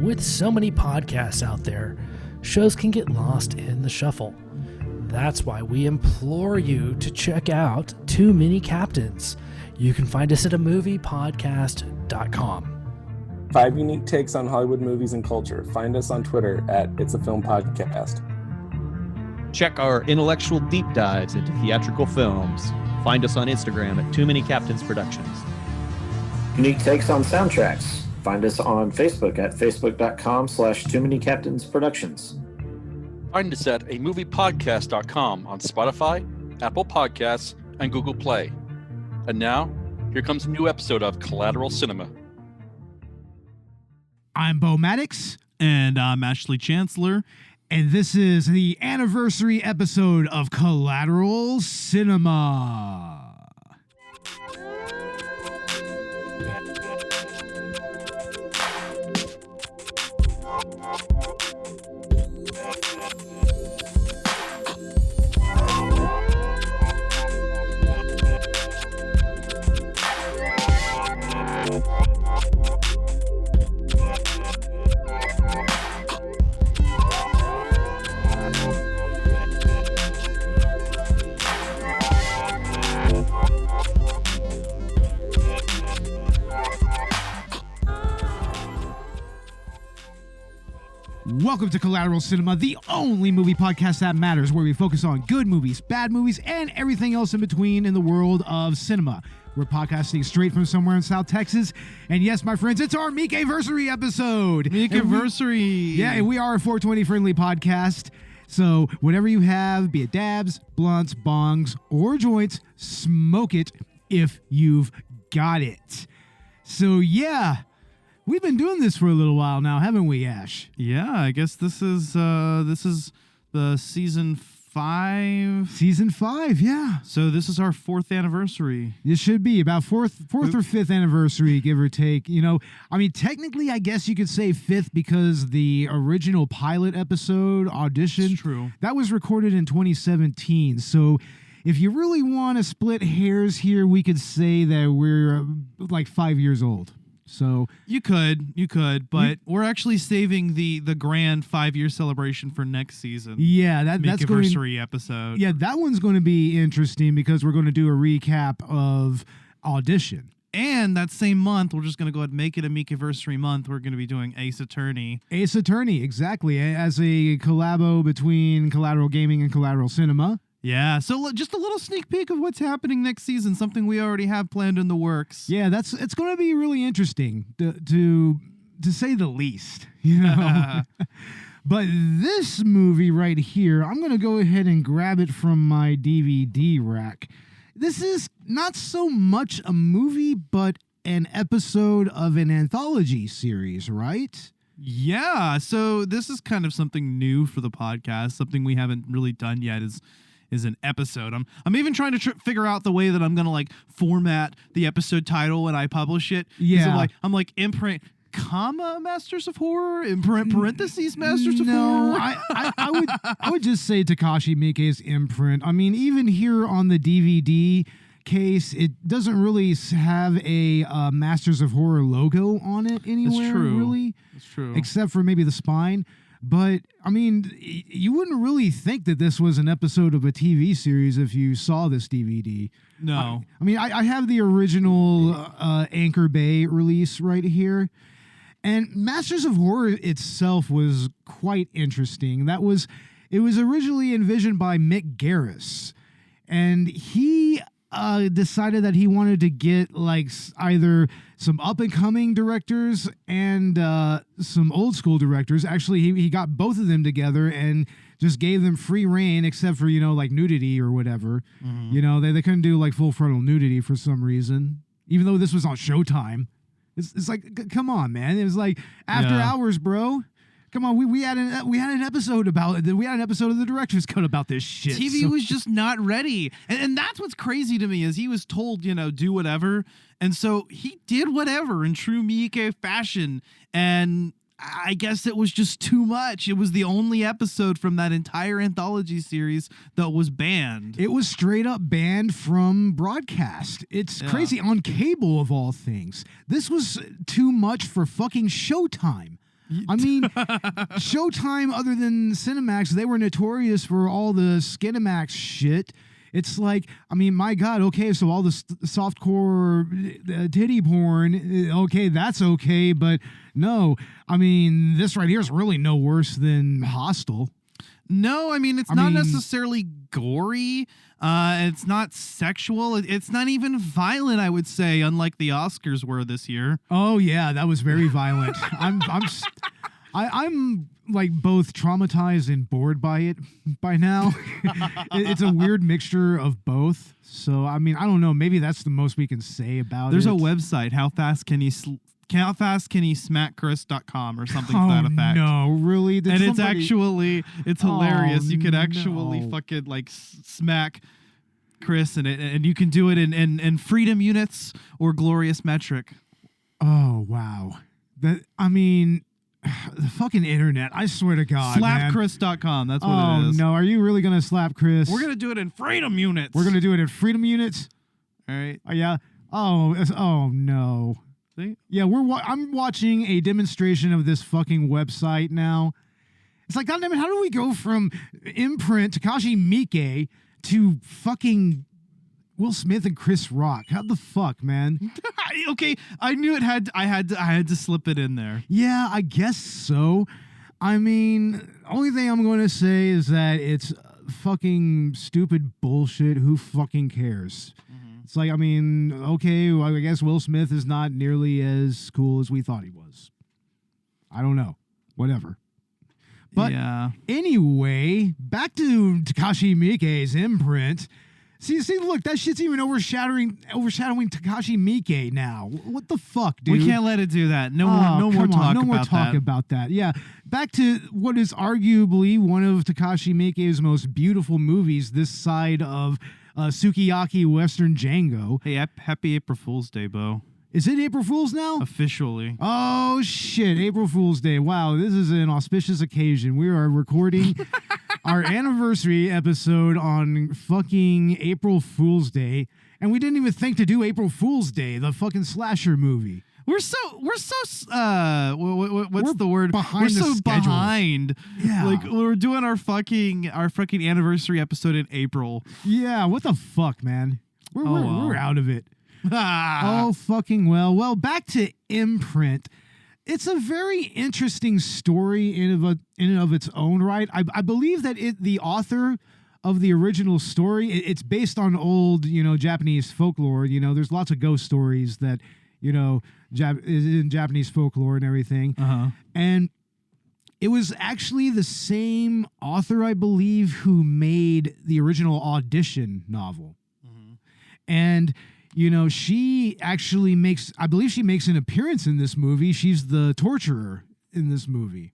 With so many podcasts out there, shows can get lost in the shuffle. That's why we implore you to check out Too Many Captains. You can find us at amoviepodcast.com. 5 unique takes on Hollywood movies and culture. Find us on Twitter at It's a Film Podcast. Check our intellectual deep dives into theatrical films. Find us on Instagram at Too Many Captains Productions. Unique takes on soundtracks. Find us on Facebook at facebook.com/Too Many Captains Productions. Find us at amoviepodcast.com on Spotify, Apple Podcasts, and Google Play. And now, here comes a new episode of Collateral Cinema. I'm Bo Maddox. And I'm Ashley Chancellor. And this is the anniversary episode of Collateral Cinema. Welcome to Collateral Cinema, the only movie podcast that matters, where we focus on good movies, bad movies, and everything else in between in the world of cinema. We're podcasting straight from somewhere in South Texas. And yes, my friends, it's our Miike-versary episode. Miike-versary. And we are a 420 friendly podcast. So whatever you have, be it dabs, blunts, bongs, or joints, smoke it if you've got it. So yeah. We've been doing this for a little while now, haven't we, Ash? Yeah, I guess this is the season 5. Season 5, yeah. So this is our 4th anniversary. It should be about fourth or 5th anniversary, give or take. You know, I mean, technically, I guess you could say 5th because the original pilot episode, Audition, it's true. That was recorded in 2017. So if you really want to split hairs here, we could say that we're like 5 years old. So you could, but we're actually saving the grand 5-year celebration for next season. Yeah, that's anniversary episode. Yeah, that one's going to be interesting because we're going to do a recap of Audition. And that same month, we're just going to go ahead and make it a Miike-versary month. We're going to be doing Ace Attorney. Ace Attorney, exactly, as a collabo between Collateral Gaming and Collateral Cinema. Yeah, so just a little sneak peek of what's happening next season, something we already have planned in the works. Yeah, it's going to be really interesting, to say the least, you know. But this movie right here, I'm going to go ahead and grab it from my DVD rack. This is not so much a movie, but an episode of an anthology series, right? Yeah, so this is kind of something new for the podcast, something we haven't really done yet is an episode. I'm even trying to figure out the way that I'm gonna format the episode title when I publish it. Yeah, I'm like Imprint, Masters of Horror, Imprint parentheses Masters of Horror. I would just say Takashi Miike's Imprint. I mean, even here on the DVD case, it doesn't really have a Masters of Horror logo on it anywhere. It's true. Really. It's true. Except for maybe the spine. But, I mean, you wouldn't really think that this was an episode of a TV series if you saw this DVD. No. I mean, I have the original Anchor Bay release right here. And Masters of Horror itself was quite interesting. It was originally envisioned by Mick Garris. And he decided that he wanted to get either some up-and-coming directors and some old-school directors. Actually, he got both of them together and just gave them free reign, except for, nudity or whatever. Mm-hmm. They couldn't do, full-frontal nudity for some reason, even though this was on Showtime. It's like, come on, man. It was after hours, bro. Come on, we had an episode about it. We had an episode of the director's cut about this shit. TV was just not ready, and that's what's crazy to me is he was told, do whatever, and so he did whatever in true Miike fashion, and I guess it was just too much. It was the only episode from that entire anthology series that was banned. It was straight up banned from broadcast. It's crazy. On cable, of all things. This was too much for fucking Showtime. I mean, Showtime, other than Cinemax, they were notorious for all the Skinemax shit. It's like, I mean, my God, okay, so all the softcore titty porn, okay, that's okay, but no, I mean, this right here is really no worse than Hostel. No, I mean, it's not necessarily gory. It's not sexual. It's not even violent, I would say, unlike the Oscars were this year. Oh, yeah, that was very violent. I'm like both traumatized and bored by it by now. It's a weird mixture of both. So, I mean, I don't know. Maybe that's the most we can say about There's it. a website, how fast can you smack Chris.com or something to that effect. No, really? It's hilarious. You could actually fucking like smack Chris and you can do it in freedom units or glorious metric. Oh, wow. I mean, the fucking internet, I swear to God, Slapchris.com, that's what it is. No, are you really going to slap Chris? We're going to do it in freedom units. We're going to do it in freedom units? All right. Yeah. Oh, no. See? Yeah, I'm watching a demonstration of this fucking website now. It's like, goddamn it, how do we go from Imprint, Takashi Miike, to fucking Will Smith and Chris Rock? How the fuck, man? Okay, I knew it I had to slip it in there. Yeah, I guess so. I mean, only thing I'm going to say is that it's fucking stupid bullshit. Who fucking cares? It's like, I mean, okay, well, I guess Will Smith is not nearly as cool as we thought he was. I don't know. Whatever. But anyway, back to Takashi Miike's Imprint. See, look, that shit's even overshadowing Takashi Miike now. What the fuck, dude? We can't let it do that. No more talk about that. Yeah, back to what is arguably one of Takashi Miike's most beautiful movies this side of Sukiyaki Western Django. Hey, happy April Fool's Day, Bo. Is it April Fool's now? Officially. Oh, shit. April Fool's Day. Wow, this is an auspicious occasion. We are recording our anniversary episode on fucking April Fool's Day, and we didn't even think to do April Fool's Day, the fucking slasher movie. We're so what's the word? Behind we're the so schedule. Behind. Yeah. Like we're doing our fucking anniversary episode in April. Yeah, what the fuck, man? We're out of it. Oh, fucking well. Well, back to Imprint. It's a very interesting story in and of its own right. I believe that the author of the original story, it's based on old, Japanese folklore. There's lots of ghost stories that, is in Japanese folklore and everything. And it was actually the same author, I believe, who made the original Audition novel. And she actually makes an appearance in this movie. She's the torturer in this movie.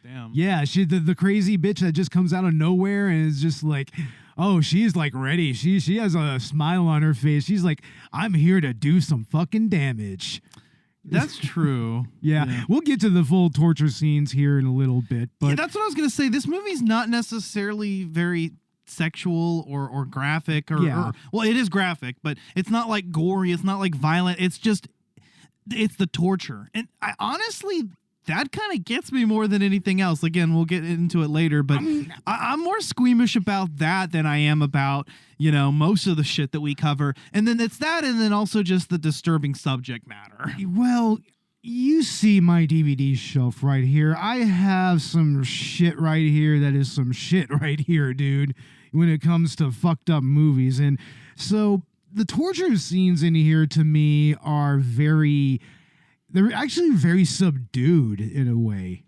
Damn. Yeah, she the crazy bitch that just comes out of nowhere and is just like, oh, she's like ready. She has a smile on her face. She's like, I'm here to do some fucking damage. That's true. Yeah, we'll get to the full torture scenes here in a little bit. But that's what I was going to say. This movie's not necessarily very sexual or graphic or well, it is graphic, but it's not like gory, it's not like violent, it's the torture. And I honestly, that kind of gets me more than anything else. Again, we'll get into it later, but I'm more squeamish about that than I am about, most of the shit that we cover. And then it's that, and then also just the disturbing subject matter. Well, you see my DVD shelf right here. I have some shit right here that is some shit right here, dude, when it comes to fucked up movies. And so the torture scenes in here to me are they're actually very subdued in a way,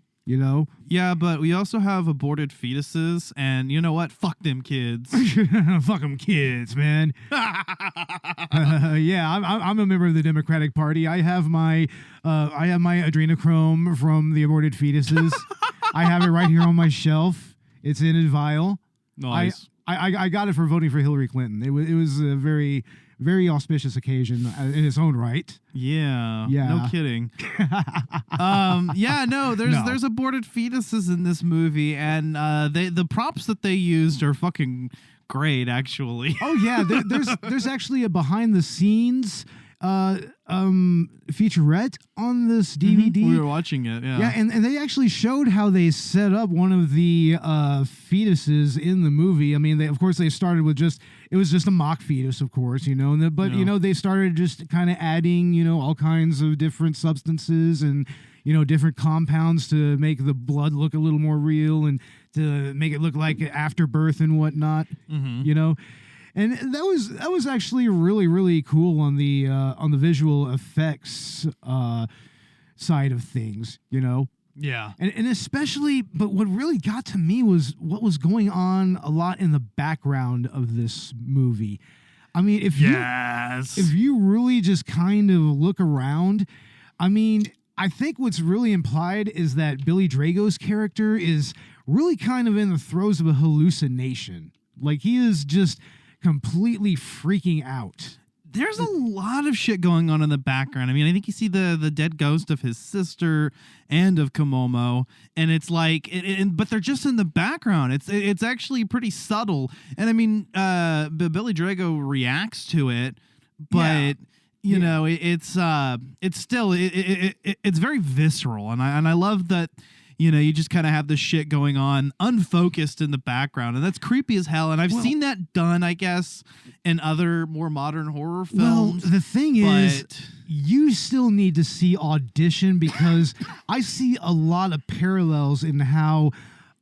Yeah, but we also have aborted fetuses, and you know what? Fuck them kids. Fuck them kids, man. Yeah, I'm a member of the Democratic Party. I have my adrenochrome from the aborted fetuses. I have it right here on my shelf. It's in a vial. Nice. I got it for voting for Hillary Clinton. It was a very, very auspicious occasion in its own right. Yeah. No kidding. There's aborted fetuses in this movie, and the props that they used are fucking great, actually. Oh yeah, there's actually a behind the scenes featurette on this DVD. We were watching it, yeah. Yeah, and they actually showed how they set up one of the fetuses in the movie. I mean, of course, they started with it was just a mock fetus, of course, you know, but, you know, they started just kind of adding, you know, all kinds of different substances and, you know, different compounds to make the blood look a little more real and to make it look like afterbirth and whatnot, you know. And that was actually really, really cool on the visual effects side of things, you know. Yeah. And especially, but what really got to me was what was going on a lot in the background of this movie. I mean, if you really just kind of look around, I mean, I think what's really implied is that Billy Drago's character is really kind of in the throes of a hallucination. Like, he is just completely freaking out. There's a lot of shit going on in the background. I mean, I think you see the dead ghost of his sister and of Komomo, and it's like, but they're just in the background. It's actually pretty subtle. And I mean, Billy Drago reacts to it, but you know, it's still it's very visceral, and I love that. You know, you just kind of have this shit going on unfocused in the background, and that's creepy as hell. And I've seen that done, I guess, in other more modern horror films. Well, the thing is, you still need to see Audition, because I see a lot of parallels in how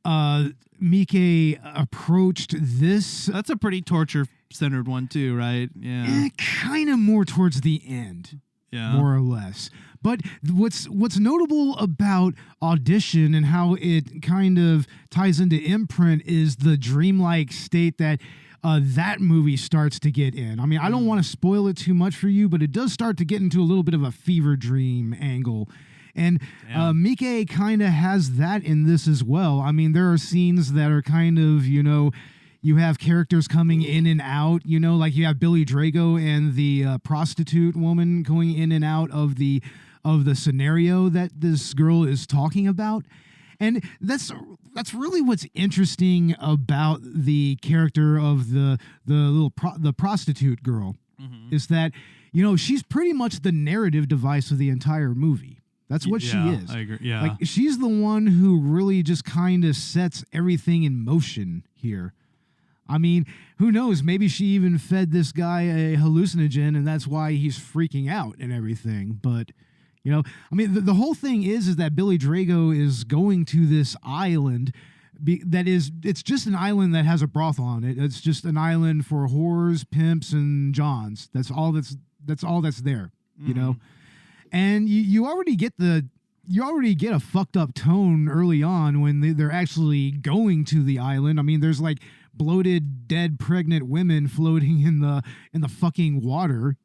Miike approached this. That's a pretty torture-centered one too, right? Yeah. Kind of more towards the end. Yeah. More or less. But what's notable about Audition and how it kind of ties into Imprint is the dreamlike state that that movie starts to get in. I mean, I don't want to spoil it too much for you, but it does start to get into a little bit of a fever dream angle. And Miike kind of has that in this as well. I mean, there are scenes that are kind of, you know, you have characters coming in and out, you know, like you have Billy Drago and the prostitute woman going in and out of the scenario that this girl is talking about. And that's really what's interesting about the character of the prostitute girl, is that, you know, she's pretty much the narrative device of the entire movie. That's what she is. I agree. Yeah. Like, she's the one who really just kind of sets everything in motion here. I mean, who knows? Maybe she even fed this guy a hallucinogen, and that's why he's freaking out and everything. But, you know, I mean, the whole thing is that Billy Drago is going to this island it's just an island that has a brothel on it. It's just an island for whores, pimps, and johns. That's all that's there, you know? And you already get a fucked up tone early on when they're actually going to the island. I mean, there's like bloated, dead, pregnant women floating in the fucking water.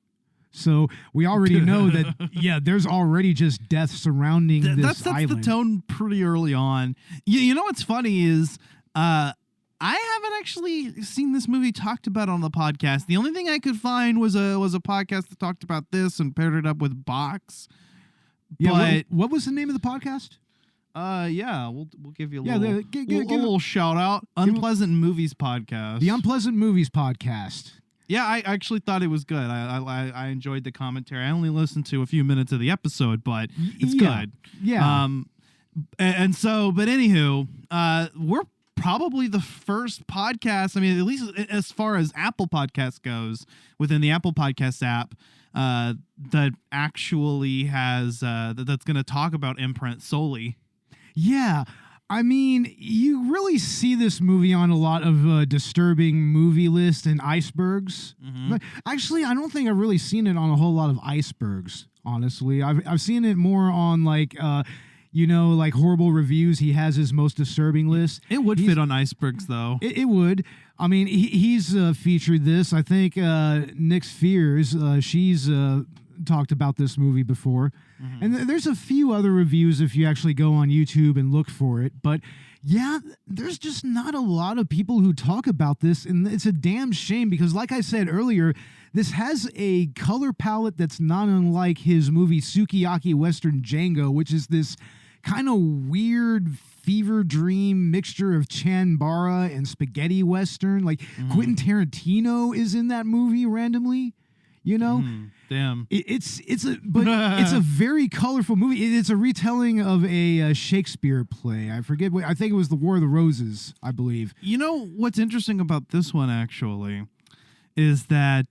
So we already know that, there's already just death surrounding this island. That's the tone pretty early on. You know what's funny is I haven't actually seen this movie talked about on the podcast. The only thing I could find was a podcast that talked about this and paired it up with Box. Yeah, but what was the name of the podcast? We'll give you a little shout out. Unpleasant Movies Podcast. The Unpleasant Movies Podcast. Yeah, I actually thought it was good. I enjoyed the commentary. I only listened to a few minutes of the episode, but it's good. Yeah. And so, but anywho, we're probably the first podcast, I mean, at least as far as Apple Podcasts goes, within the Apple Podcast app, that actually has, that's going to talk about Imprint solely. Yeah. I mean, you really see this movie on a lot of disturbing movie lists and icebergs. But actually, I don't think I've really seen it on a whole lot of icebergs, honestly. I've seen it more on like, you know, like horrible reviews. He has his most disturbing list. It would fit on icebergs, though. It would. I mean, he's featured this. I think Nick Fears, she's talked about this movie before. And there's a few other reviews if you actually go on YouTube and look for it. But yeah, there's just not a lot of people who talk about this. And it's a damn shame because, like I said earlier, this has a color palette that's not unlike his movie Sukiyaki Western Django, which is this kind of weird fever dream mixture of Chanbara and spaghetti Western. Like Quentin Tarantino is in that movie randomly, you know? Damn. It's a very colorful movie. It's a retelling of a Shakespeare play. I forget I think it was The War of the Roses, I believe. You know what's interesting about this one actually is that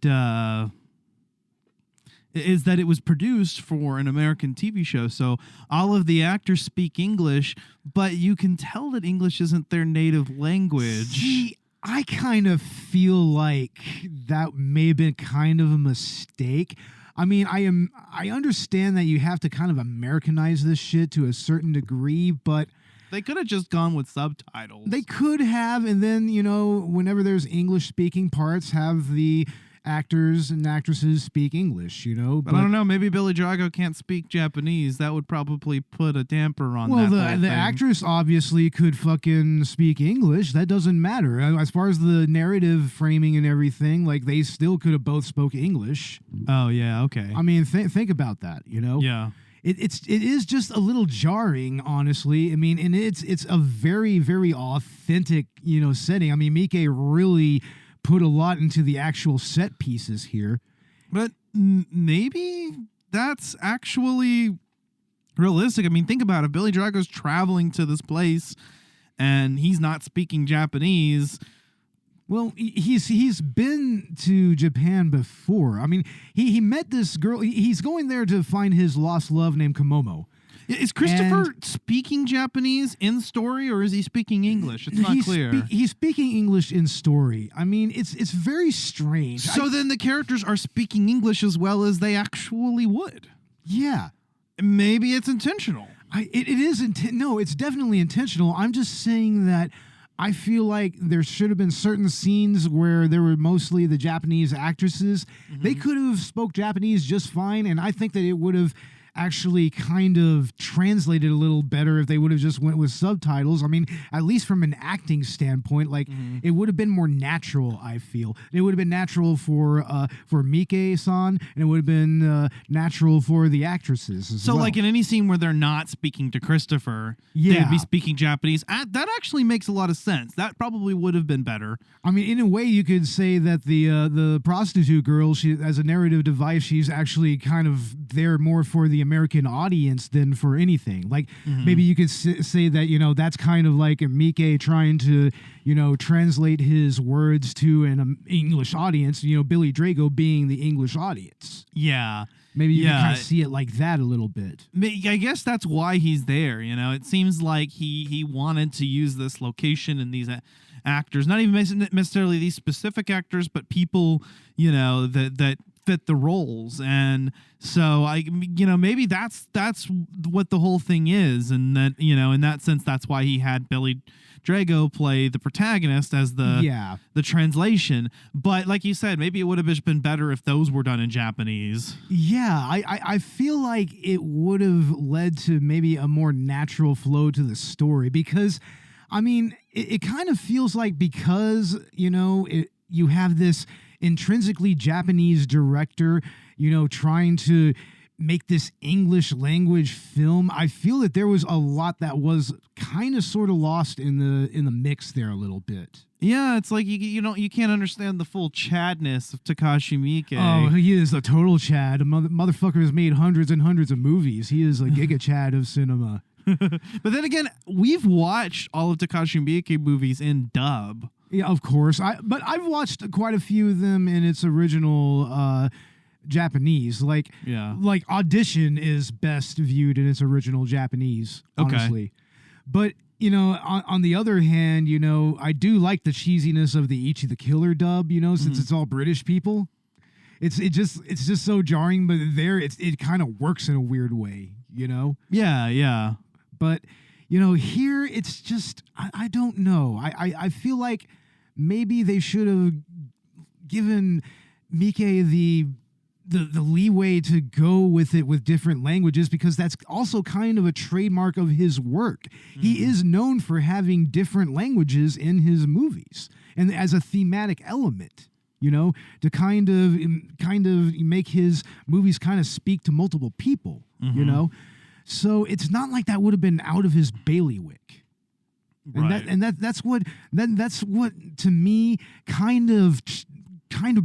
it was produced for an American TV show. So all of the actors speak English, but you can tell that English isn't their native language. See, I kind of feel like that may have been kind of a mistake. I mean, I understand that you have to kind of Americanize this shit to a certain degree, but They could have just gone with subtitles. they could have, and then, whenever there's English speaking parts, have the actors and actresses speak English, But I don't know. Maybe Billy Drago can't speak Japanese. That would probably put a damper on Well, that. the whole thing. actress obviously could fucking speak English. That doesn't matter. As far as the narrative framing and everything, like, they still could have both spoke English. Oh yeah. Okay. I mean, think about that, Yeah. It is just a little jarring, honestly. I mean, and it's a very, very authentic, setting. I mean, Miike really put a lot into the actual set pieces here. But maybe that's actually realistic. I mean, think about it. Billy Drago's traveling to this place, and he's not speaking Japanese. Well, he's been to Japan before. I mean, he met this girl. He's going there to find his lost love named Komomo. Is Christopher speaking Japanese in story, or is he speaking English? It's not clear. He's speaking English in story. I mean, it's very strange. So then the characters are speaking English as well as they actually would. Yeah. Maybe it's intentional. It is no, it's definitely intentional. I'm just saying that I feel like there should have been certain scenes where there were mostly the Japanese actresses. Mm-hmm. They could have spoke Japanese just fine, and I think that it would have actually kind of translated a little better if they would have just went with subtitles. I mean, at least from an acting standpoint, like, it would have been more natural, I feel. It would have been natural for Miike-san, and it would have been natural for the actresses as well. Like in any scene where they're not speaking to Christopher, Yeah. they'd be speaking Japanese. That actually makes a lot of sense. That probably would have been better. I mean, in a way, you could say that the prostitute girl, she, as a narrative device, she's actually kind of there more for the American audience than for anything. Like, maybe you could say that, that's kind of like a Miike trying to, translate his words to an English audience, Billy Drago being the English audience. Yeah. Maybe you can kind of see it like that a little bit. I guess that's why he's there. It seems like he wanted to use this location and these actors, not even necessarily these specific actors, but people, that fit the roles. And so maybe that's what the whole thing is. And that, in that sense, that's why he had Billy Drago play the protagonist as the translation. But like you said, maybe it would have just been better if those were done in Japanese. Yeah, I feel like it would have led to maybe a more natural flow to the story, because, I mean, it kind of feels like, because, you have this intrinsically Japanese director, trying to make this English language film. I feel that there was a lot that was kind of sort of lost in the mix there a little bit. Yeah, it's like you can't understand the full Chadness of Takashi Miike. Oh, he is a total Chad. Motherfucker has made hundreds and hundreds of movies. He is a giga Chad of cinema. But then again, we've watched all of Takashi Miike movies in dub. Yeah, of course. But I've watched quite a few of them in its original Japanese. Like Audition is best viewed in its original Japanese, honestly. Okay. But, on the other hand, I do like the cheesiness of the Ichi the Killer dub, since it's all British people. It's just so jarring, but there it kind of works in a weird way, Yeah. But here it's just, I don't know. I feel like maybe they should have given Miike the leeway to go with it with different languages, because that's also kind of a trademark of his work. He is known for having different languages in his movies, and as a thematic element, to kind of make his movies kind of speak to multiple people, So it's not like that would have been out of his bailiwick. Right. And that's what to me kind of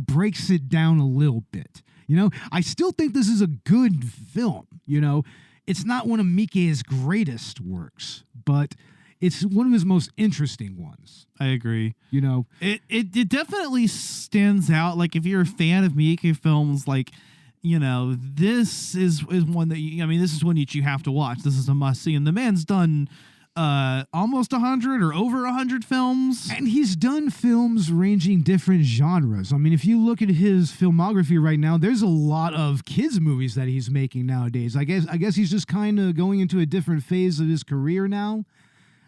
breaks it down a little bit. You know, I still think this is a good film. You know, it's not one of Miike's greatest works, but it's one of his most interesting ones. I agree. You know, it definitely stands out. Like if you're a fan of Miike films, like, you know, this is one that this is one that you have to watch. This is a must see. And the man's done almost 100 or over 100 films, and he's done films ranging different genres. I mean, if you look at his filmography right now, there's a lot of kids movies that he's making nowadays. I guess he's just kind of going into a different phase of his career now.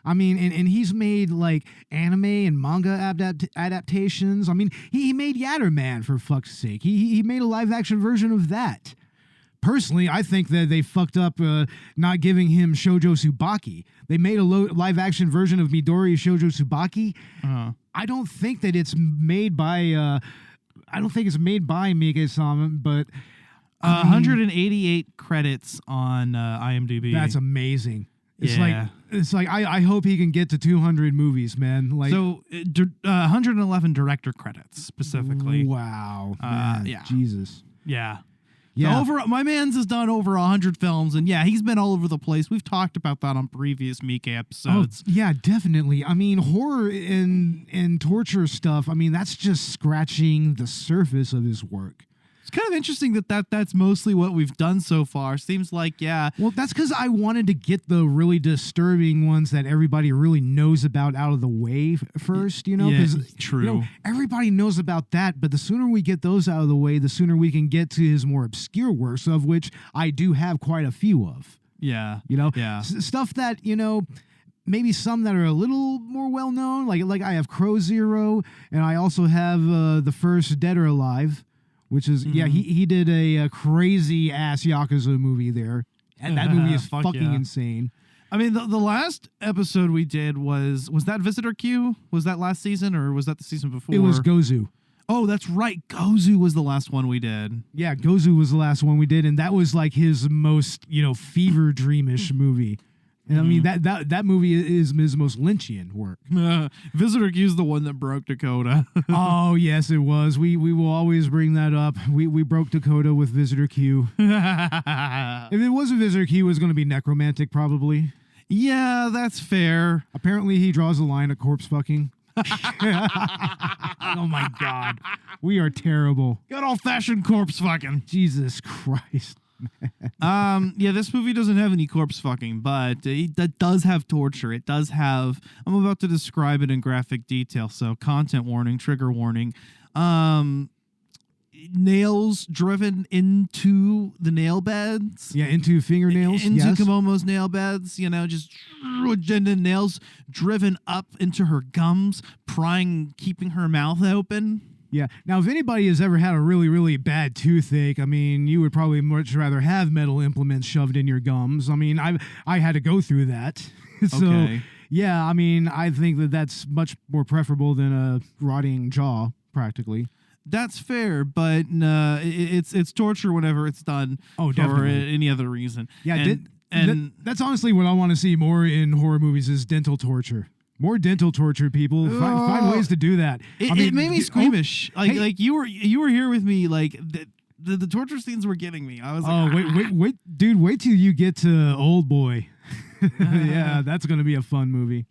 I mean, and he's made like anime and manga adaptations. I mean, he made Yatterman, for fuck's sake. He made a live action version of that. Personally, I think that they fucked up not giving him Shoujo Tsubaki. They made a live action version of Midori Shoujo Tsubaki. I don't think that it's made by Miike-sama, but 188 credits on IMDb. That's amazing. It's like I hope he can get to 200 movies, man. Like, so 111 director credits specifically. Wow. Man, yeah. Jesus. Yeah. Yeah. So my man's has done over 100 films, and yeah, he's been all over the place. We've talked about that on previous Miike episodes. Oh, yeah, definitely. I mean, horror and torture stuff, I mean, that's just scratching the surface of his work. It's kind of interesting that's mostly what we've done so far. Seems like, yeah. Well, that's because I wanted to get the really disturbing ones that everybody really knows about out of the way first, you know? Yeah, true. You know, everybody knows about that, but the sooner we get those out of the way, the sooner we can get to his more obscure works, of which I do have quite a few of. Yeah. You know? Yeah. Stuff that, you know, maybe some that are a little more well-known, like I have Crow Zero, and I also have the first Dead or Alive. Which is, he did a crazy-ass Yakuza movie there. And that movie is fucking insane. I mean, the last episode we did was that Visitor Q? Was that last season, or was that the season before? It was Gozu. Oh, that's right. Gozu was the last one we did. Yeah, Gozu was the last one we did, and that was like his most, you know, fever dreamish movie. And I mean, that movie is his most Lynchian work. Visitor Q is the one that broke Dakota. Oh, yes, it was. We will always bring that up. We broke Dakota with Visitor Q. If it wasn't Visitor Q, it was going to be Necromantic, probably. Yeah, that's fair. Apparently, he draws a line at corpse fucking. Oh, my God. We are terrible. Good old-fashioned corpse fucking. Jesus Christ. Yeah, this movie doesn't have any corpse fucking, but that does have torture. It does have, I'm about to describe it in graphic detail, so content warning, trigger warning. Nails driven into the nail beds. Yeah, into fingernails. Into yes. Komomo's nail beds, you know, just and then nails driven up into her gums, prying, keeping her mouth open. Yeah. Now, if anybody has ever had a really, really bad toothache, I mean, you would probably much rather have metal implements shoved in your gums. I mean, I had to go through that. So, okay. Yeah, I mean, I think that that's much more preferable than a rotting jaw, practically. That's fair, but it's torture whenever it's done. Oh, definitely. For any other reason. Yeah, that's honestly what I want to see more in horror movies is dental torture. More dental torture, people. Find ways to do that. It made me squeamish. Like you were here with me. Like the torture scenes were getting me. I was like, wait, dude, wait till you get to Old Boy. Yeah, that's gonna be a fun movie.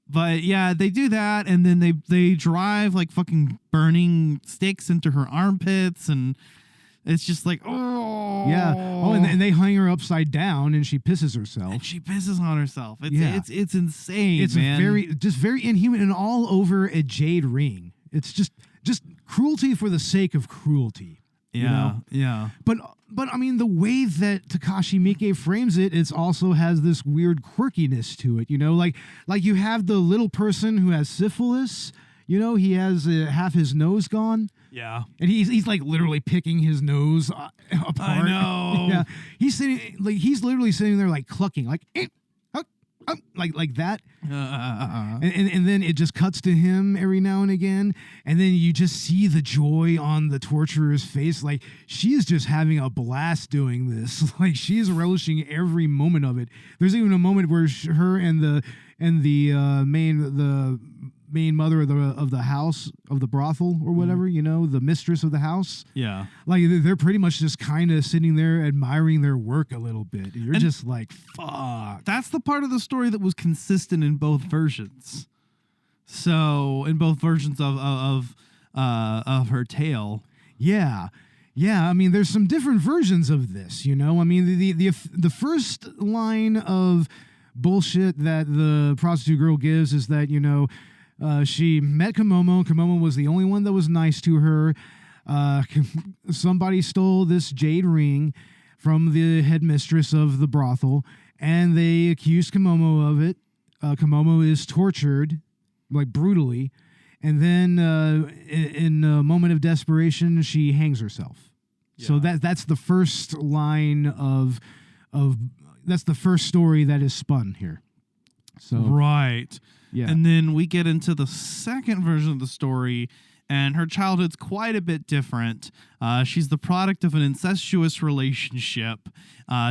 But yeah, they do that, and then they drive like fucking burning sticks into her armpits, and it's just like, oh yeah. Oh, and they hang her upside down, and she pisses herself. And she pisses on herself. It's insane. It's man. very inhuman, and all over a jade ring. It's just cruelty for the sake of cruelty. Yeah, you know? Yeah. But I mean, the way that Takashi Miike frames it, it also has this weird quirkiness to it. You know, like you have the little person who has syphilis. You know, he has half his nose gone. Yeah, and he's like literally picking his nose apart. I know. Yeah, he's literally sitting there like clucking, like like that. And then it just cuts to him every now and again, and then you just see the joy on the torturer's face. Like she is just having a blast doing this. Like she is relishing every moment of it. There's even a moment where her and the main mother of the house, of the brothel or whatever, you know, the mistress of the house. Yeah. Like they're pretty much just kind of sitting there admiring their work a little bit. You're And just like, fuck. That's the part of the story that was consistent in both versions. So in both versions of her tale. Yeah. Yeah, I mean, there's some different versions of this, you know? I mean, the first line of bullshit that the prostitute girl gives is that, you know, she met Komomo. Komomo was the only one that was nice to her. Somebody stole this jade ring from the headmistress of the brothel, and they accused Komomo of it. Komomo is tortured, like brutally, and then in a moment of desperation, she hangs herself. Yeah. So that's the first line of that's the first story that is spun here. So right. Yeah. And then we get into the second version of the story, and her childhood's quite a bit different. She's the product of an incestuous relationship.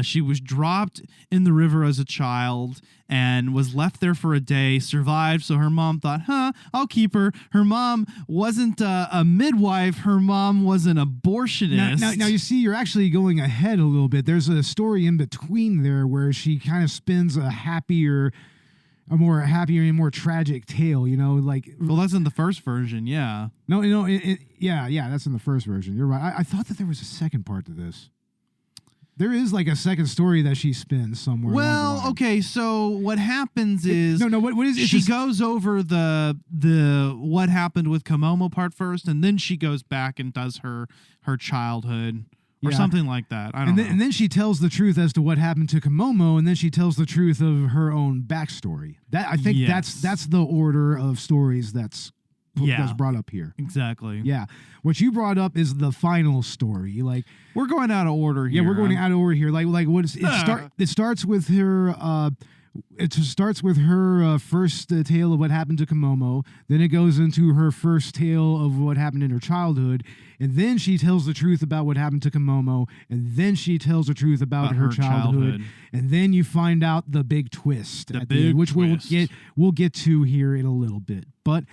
She was dropped in the river as a child and was left there for a day, survived, so her mom thought, I'll keep her. Her mom wasn't a midwife. Her mom was an abortionist. Now, you see, you're actually going ahead a little bit. There's a story in between there where she kind of spins a more happier and more tragic tale, you know, like. Well, that's in the first version, yeah. No, yeah, that's in the first version. You're right. I thought that there was a second part to this. There is like a second story that she spins somewhere. Well, okay, so what happens is what is it? She goes over the what happened with Komomo part first, and then she goes back and does her childhood. Or something like that. I don't know. And then she tells the truth as to what happened to Komomo, and then she tells the truth of her own backstory. I think that's the order of stories that's brought up here. Exactly. Yeah. What you brought up is the final story. Like we're going out of order here. Yeah, we're going out of order here. Like what is it starts with her it starts with her first tale of what happened to Komomo. Then it goes into her first tale of what happened in her childhood. And then she tells the truth about what happened to Komomo. And then she tells the truth about her childhood. And then you find out the big twist which we'll get to here in a little bit. But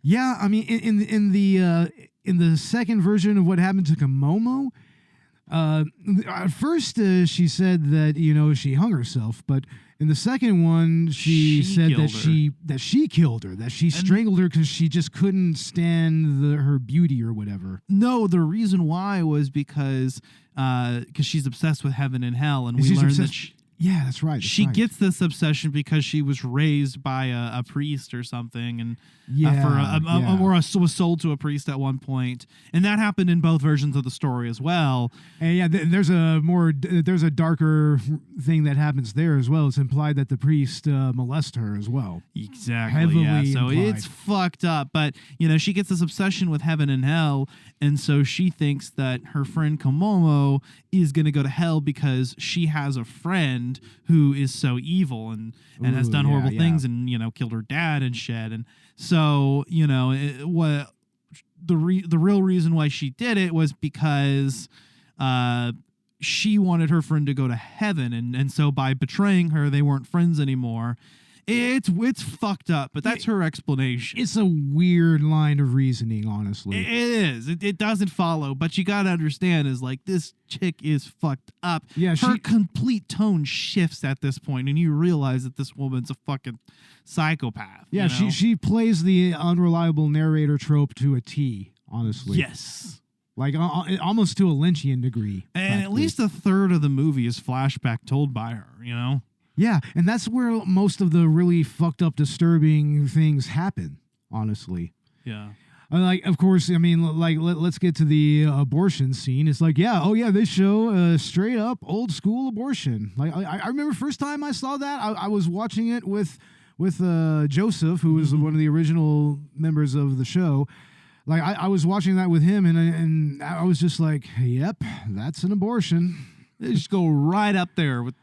yeah, I mean, in the second version of what happened to Komomo, at first she said that, you know, she hung herself, but in the second one she said that she killed her, that she strangled her because she just couldn't stand her beauty or whatever. No, the reason why was because she's obsessed with heaven and hell, and we learned that yeah, that's right. She gets this obsession because she was raised by a priest or something, and was sold to a priest at one point, and that happened in both versions of the story as well. And there's a darker thing that happens there as well. It's implied that the priest molested her as well. Exactly. Heavily so implied. It's fucked up. But you know, she gets this obsession with heaven and hell, and so she thinks that her friend Komomo is going to go to hell because she has a friend who is so evil and has done horrible things and, you know, killed her dad and shit. And so, you know, the real reason why she did it was because she wanted her friend to go to heaven, and so by betraying her, they weren't friends anymore. It's fucked up, but that's her explanation. It's a weird line of reasoning, honestly. It is. It doesn't follow, but you gotta understand is like this chick is fucked up. Yeah, her complete tone shifts at this point, and you realize that this woman's a fucking psychopath. Yeah, you know? she plays the unreliable narrator trope to a T, honestly. Yes. Like almost to a Lynchian degree. And at least a third of the movie is flashback told by her, you know? Yeah, and that's where most of the really fucked up, disturbing things happen, honestly. Yeah. Like, of course, I mean, like, let's get to the abortion scene. It's like, they show straight up old school abortion. Like, I remember first time I saw that, I was watching it with Joseph, who was one of the original members of the show. Like, I was watching that with him, and I was just like, yep, that's an abortion. They just go right up there with...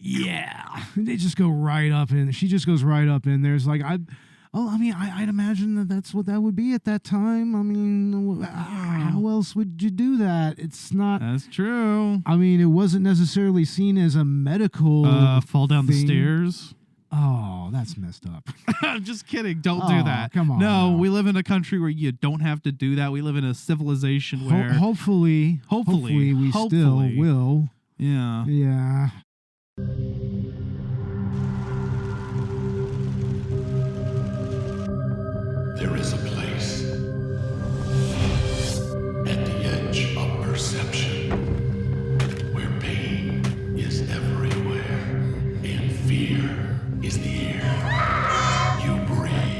Yeah, they just go right up in. She just goes right up in. There's like I'd imagine that's what that would be at that time. I mean, how else would you do that? It's not. That's true. I mean, it wasn't necessarily seen as a medical fall down thing. the stairs. Oh, that's messed up. I'm just kidding. Don't do that. Come on. No, now. we live in a country where you don't have to do that. We live in a civilization where Hopefully we still will. Yeah. Yeah. There is a place at the edge of perception where pain is everywhere and fear is the air you breathe.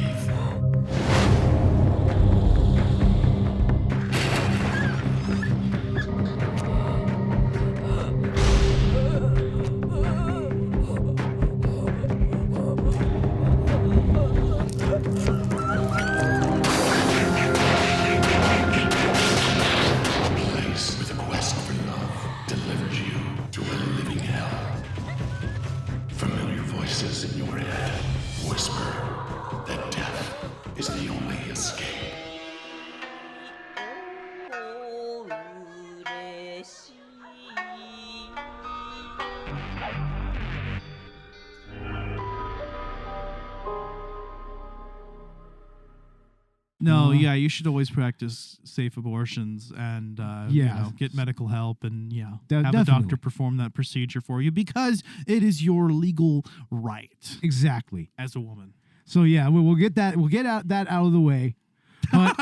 In your head, whisper that death is the only escape. No, yeah, you should always practice safe abortions and get medical help and have definitely. a doctor perform that procedure for you because it is your legal right. Exactly. As a woman. So yeah, we'll get that out of the way. But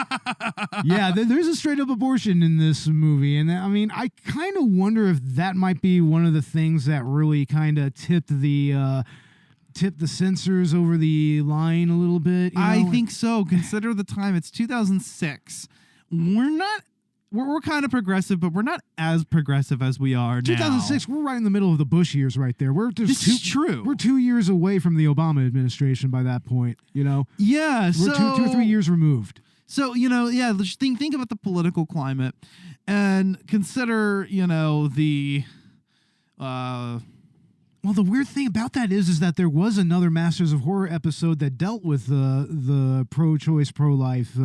yeah, there's a straight up abortion in this movie, and I mean, I kind of wonder if that might be one of the things that really kind of tipped the censors over the line a little bit. I think so. Consider the time. It's 2006. We're kind of progressive, but we're not as progressive as we are now. 2006, we're right in the middle of the Bush years right there. This is true. We're 2 years away from the Obama administration by that point, Yeah, we're two or 3 years removed. So, just think about the political climate and consider, the... Well, the weird thing about that is that there was another Masters of Horror episode that dealt with the pro-choice, pro-life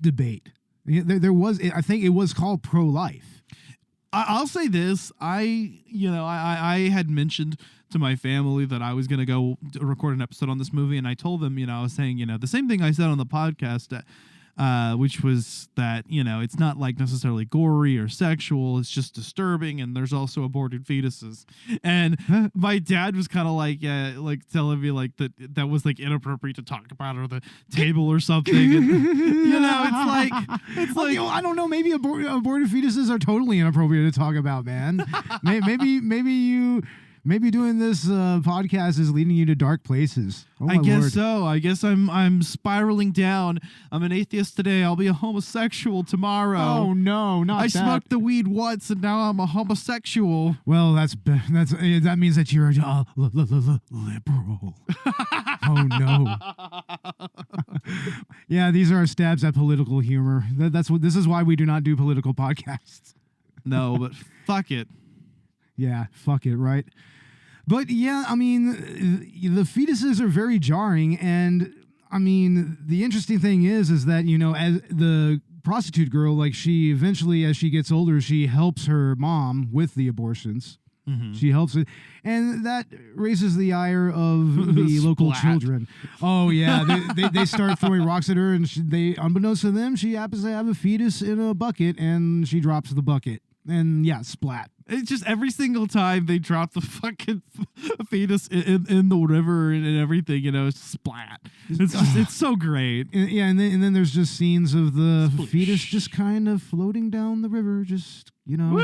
debate. There was, I think it was called pro-life. I'll say this. I had mentioned to my family that I was going to go record an episode on this movie, and I told them, I was saying, the same thing I said on the podcast, which was that, it's not like necessarily gory or sexual. It's just disturbing. And there's also aborted fetuses. And my dad was kind of like telling me like that was like inappropriate to talk about or the table or something. And, it's like, I don't know. Maybe aborted fetuses are totally inappropriate to talk about, man. Maybe doing this podcast is leading you to dark places. Oh, I guess Lord. so. I guess I'm spiraling down. I'm an atheist today. I'll be a homosexual tomorrow. Oh no, not I that. smoked the weed once and now I'm a homosexual. Well, that means that you're liberal. Oh no. Yeah, these are our stabs at political humor. This is why we do not do political podcasts. No, but fuck it. Yeah, fuck it, right? But yeah, I mean, the fetuses are very jarring, and I mean, the interesting thing is that, as the prostitute girl, like she eventually, as she gets older, she helps her mom with the abortions. Mm-hmm. She helps it, and that raises the ire of the local children. Oh yeah, they start throwing rocks at her, and they, unbeknownst to them, she happens to have a fetus in a bucket, and she drops the bucket, and yeah, splat. It's just every single time they drop the fucking fetus in the river and everything, it's splat. It's so great. And then there's just scenes of the fetus just kind of floating down the river, just Woo!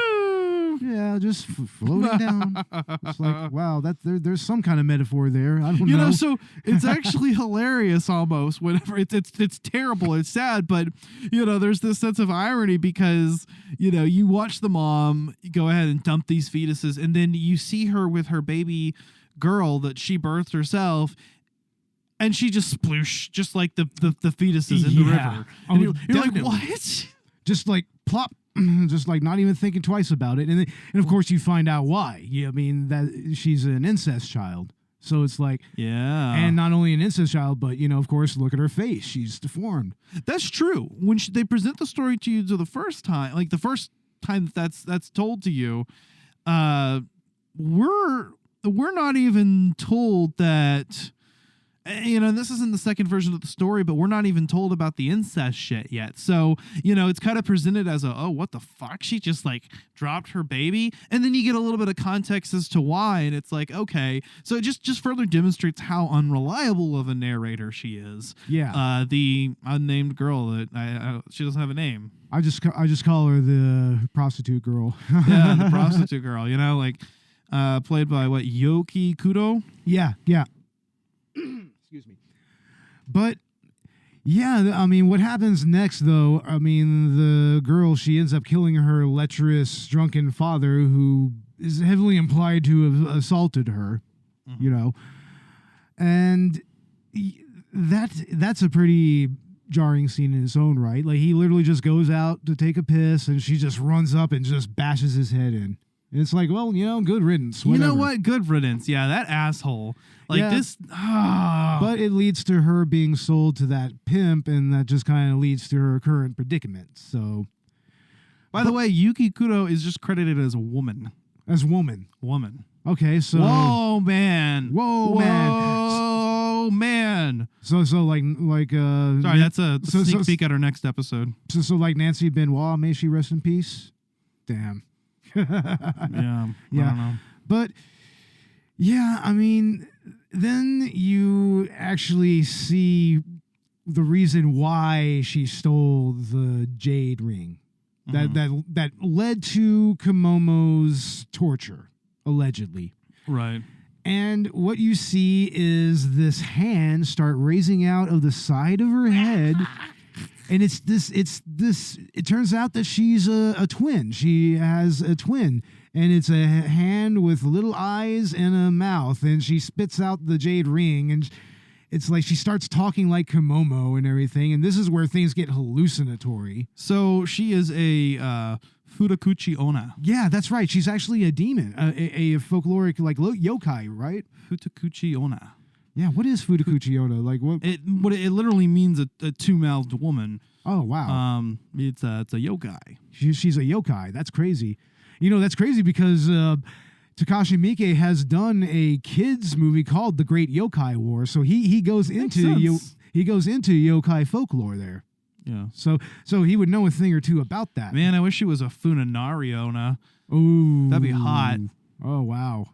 Yeah, just floating down. It's like, wow, there's some kind of metaphor there. I don't know. So it's actually hilarious almost. Whenever it's terrible, it's sad, but there's this sense of irony because you watch the mom go ahead and dump these fetuses, and then you see her with her baby girl that she birthed herself. And she just sploosh, just like the fetuses in the river. And you're like, what? Just like plop. Just like not even thinking twice about it, and of course you find out why. Yeah, I mean that she's an incest child, so it's like and not only an incest child, but of course look at her face; she's deformed. That's true. When they present the story to you the first time that's told to you, we're we're not even told that, this isn't the second version of the story, but we're not even told about the incest shit yet. So, it's kind of presented as what the fuck? She just like dropped her baby. And then you get a little bit of context as to why. And it's like, okay. So it just further demonstrates how unreliable of a narrator she is. Yeah. The unnamed girl that she doesn't have a name. I just call her the prostitute girl. Yeah, the prostitute girl, played by Yoki Kudo? Yeah. Excuse me. But yeah, I mean, what happens next, though? I mean, the girl, she ends up killing her lecherous, drunken father, who is heavily implied to have assaulted her. And that's a pretty jarring scene in its own right. Like, he literally just goes out to take a piss, and she just runs up and just bashes his head in. And it's like, well, good riddance. Whatever. You know what? Good riddance. Yeah, that asshole. This. But it leads to her being sold to that pimp, and that just kind of leads to her current predicament. So, by the way, Yuki Kudo is just credited as a woman. As woman. Okay, so. Whoa, man. Whoa, man. So like. Sorry, that's a sneak peek at our next episode. So like Nancy Benoit, may she rest in peace. Damn. Yeah. I don't know. But yeah, I mean, then you actually see the reason why she stole the jade ring. That led to Komomo's torture, allegedly. Right. And what you see is this hand start raising out of the side of her head. And it turns out that she's a twin. She has a twin. And it's a hand with little eyes and a mouth. And she spits out the jade ring. And it's like she starts talking like Komomo and everything. And this is where things get hallucinatory. So she is a Futakuchi Onna. Yeah, that's right. She's actually a demon. A folkloric, like, yokai, right? Futakuchi Onna. Yeah, what is Futakuchi Onna? Like, what? It literally means a two-mouthed woman. Oh, wow. It's a yokai. She's a yokai. That's crazy. That's crazy because Takashi Miike has done a kids movie called The Great Yokai War. So he goes into yokai folklore there. Yeah. So he would know a thing or two about that. Man, I wish she was a Funanari Onna. Ooh. That'd be hot. Oh, wow.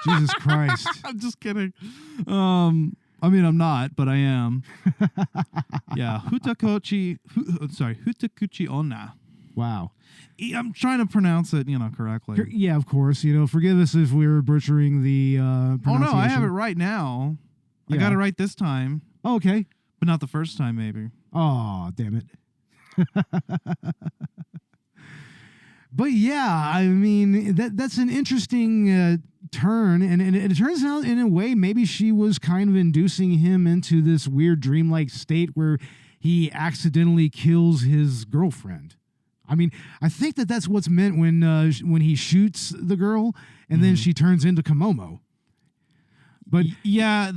Jesus Christ. I'm just kidding. I mean, I'm not, but I am. Yeah. Futakuchi Onna. Wow. I'm trying to pronounce it, correctly. Yeah, of course. Forgive us if we're butchering the pronunciation. Oh, no, I have it right now. Yeah. I got it right this time. Oh, okay. But not the first time, maybe. Oh, damn it. But yeah, I mean, that's an interesting turn. And it turns out, in a way, maybe she was kind of inducing him into this weird dreamlike state where he accidentally kills his girlfriend. I mean, I think that's what's meant when he shoots the girl and then she turns into Komomo. But yeah,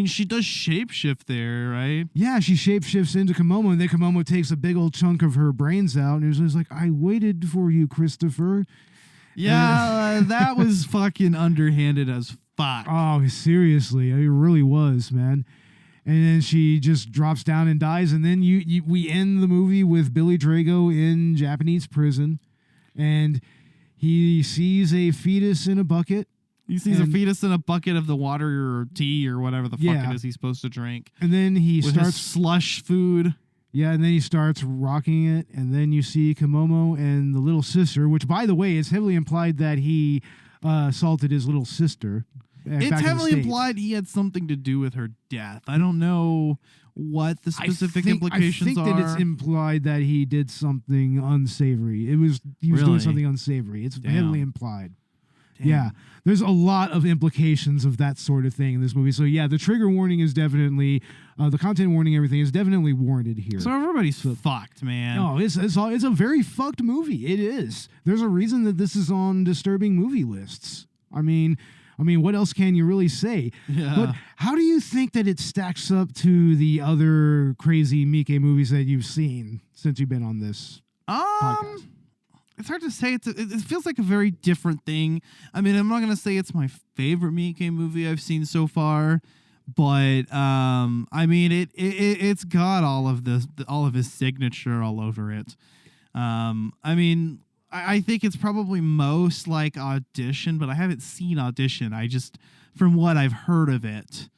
she does shapeshift there, right? Yeah, she shapeshifts into Komomo, and then Komomo takes a big old chunk of her brains out, and it's like, I waited for you, Christopher. Yeah, that was fucking underhanded as fuck. Oh, seriously, it really was, man. And then she just drops down and dies, and then we end the movie with Billy Drago in Japanese prison, and he sees a fetus in a bucket. He sees a fetus in a bucket of the water or tea or whatever the fuck it is he's supposed to drink. And then he starts slush food. Yeah, and then he starts rocking it, and then you see Komomo and the little sister, which, by the way, it's heavily implied that he assaulted his little sister. It's heavily implied he had something to do with her death. I don't know what the specific implications are. I think that it's implied that he did something unsavory. He was doing something unsavory. It's heavily implied. Damn. Yeah, there's a lot of implications of that sort of thing in this movie. So yeah, the trigger warning is definitely, the content warning, everything is definitely warranted here. So everybody's fucked, man. No, it's a very fucked movie. It is. There's a reason that this is on disturbing movie lists. I mean, what else can you really say? Yeah. But how do you think that it stacks up to the other crazy Miike movies that you've seen since you've been on this podcast? it's hard to say. It feels like a very different thing. I mean, I'm not gonna say it's my favorite Miike movie I've seen so far, but I mean, it's got all of his signature all over it. I mean, I think it's probably most like Audition, but I haven't seen Audition. I just, from what I've heard of it,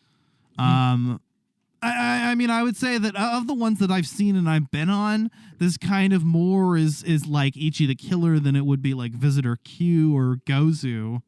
I mean, I would say that of the ones that I've seen and I've been on, this kind of more is like Ichi the Killer than it would be like Visitor Q or Gozu.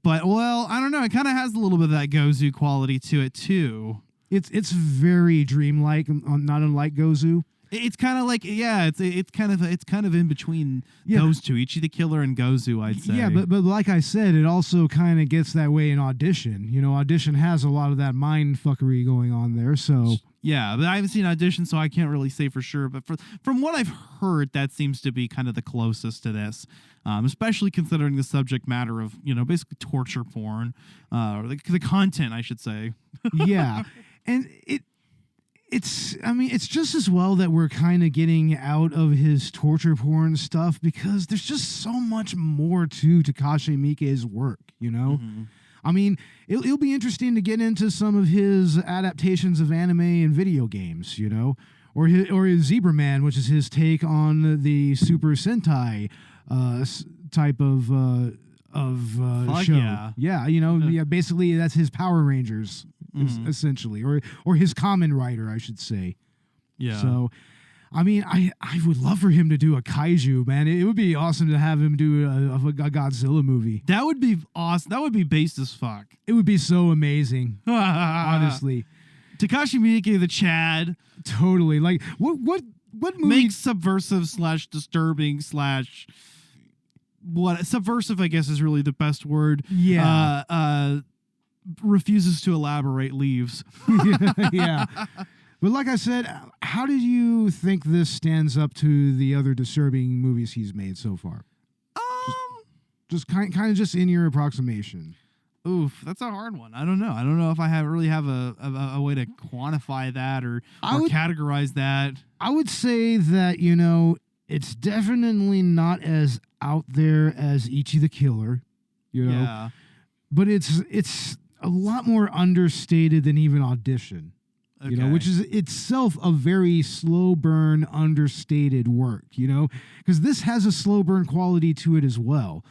But, well, I don't know. It kind of has a little bit of that Gozu quality to it, too. It's very dreamlike, not unlike Gozu. It's kind of like, yeah, it's kind of in between those two, Ichi the Killer and Gozu, I'd say. Yeah, but like I said, it also kind of gets that way in Audition. You know, Audition has a lot of that mind fuckery going on there, so... Yeah, but I haven't seen Audition, so I can't really say for sure. But from what I've heard, that seems to be kind of the closest to this, especially considering the subject matter of, you know, basically torture porn, or the content, I should say. Yeah, and it's just as well that we're kind of getting out of his torture porn stuff, because there's just so much more to Takashi Miike's work, you know? Mm-hmm. I mean, it'll be interesting to get into some of his adaptations of anime and video games, you know? Or his Zebra Man, which is his take on the Super Sentai type of show. Yeah. Yeah, you know, basically that's his Power Rangers. Essentially, or his Kamen Rider, I should say. Yeah. So, I mean, I would love for him to do a kaiju, man. It would be awesome to have him do a Godzilla movie. That would be awesome. That would be based as fuck. It would be so amazing, honestly. Takashi Miike, the Chad. Totally. Like, what movie makes subversive / disturbing / what subversive, I guess, is really the best word. Yeah. Refuses to elaborate, leaves. Yeah. But like I said, how did you think this stands up to the other disturbing movies he's made so far? Just kind of just in your approximation. Oof, that's a hard one. I don't know. I don't know if I really have a way to quantify that or categorize that. I would say that, you know, it's definitely not as out there as Ichi the Killer, you know. Yeah. But it's a lot more understated than even Audition, you know, which is itself a very slow burn, understated work, you know, because this has a slow burn quality to it as well.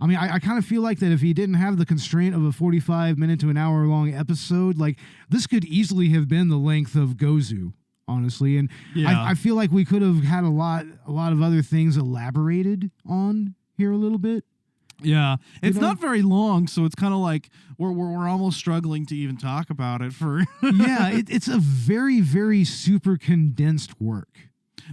I mean, I kind of feel like that if he didn't have the constraint of a 45-minute to an hour-long episode, like, this could easily have been the length of Gozu, honestly. And I feel like we could have had a lot of other things elaborated on here a little bit. Yeah, it's not very long, so it's kind of like we're almost struggling to even talk about it for. Yeah, it's a very, very super condensed work,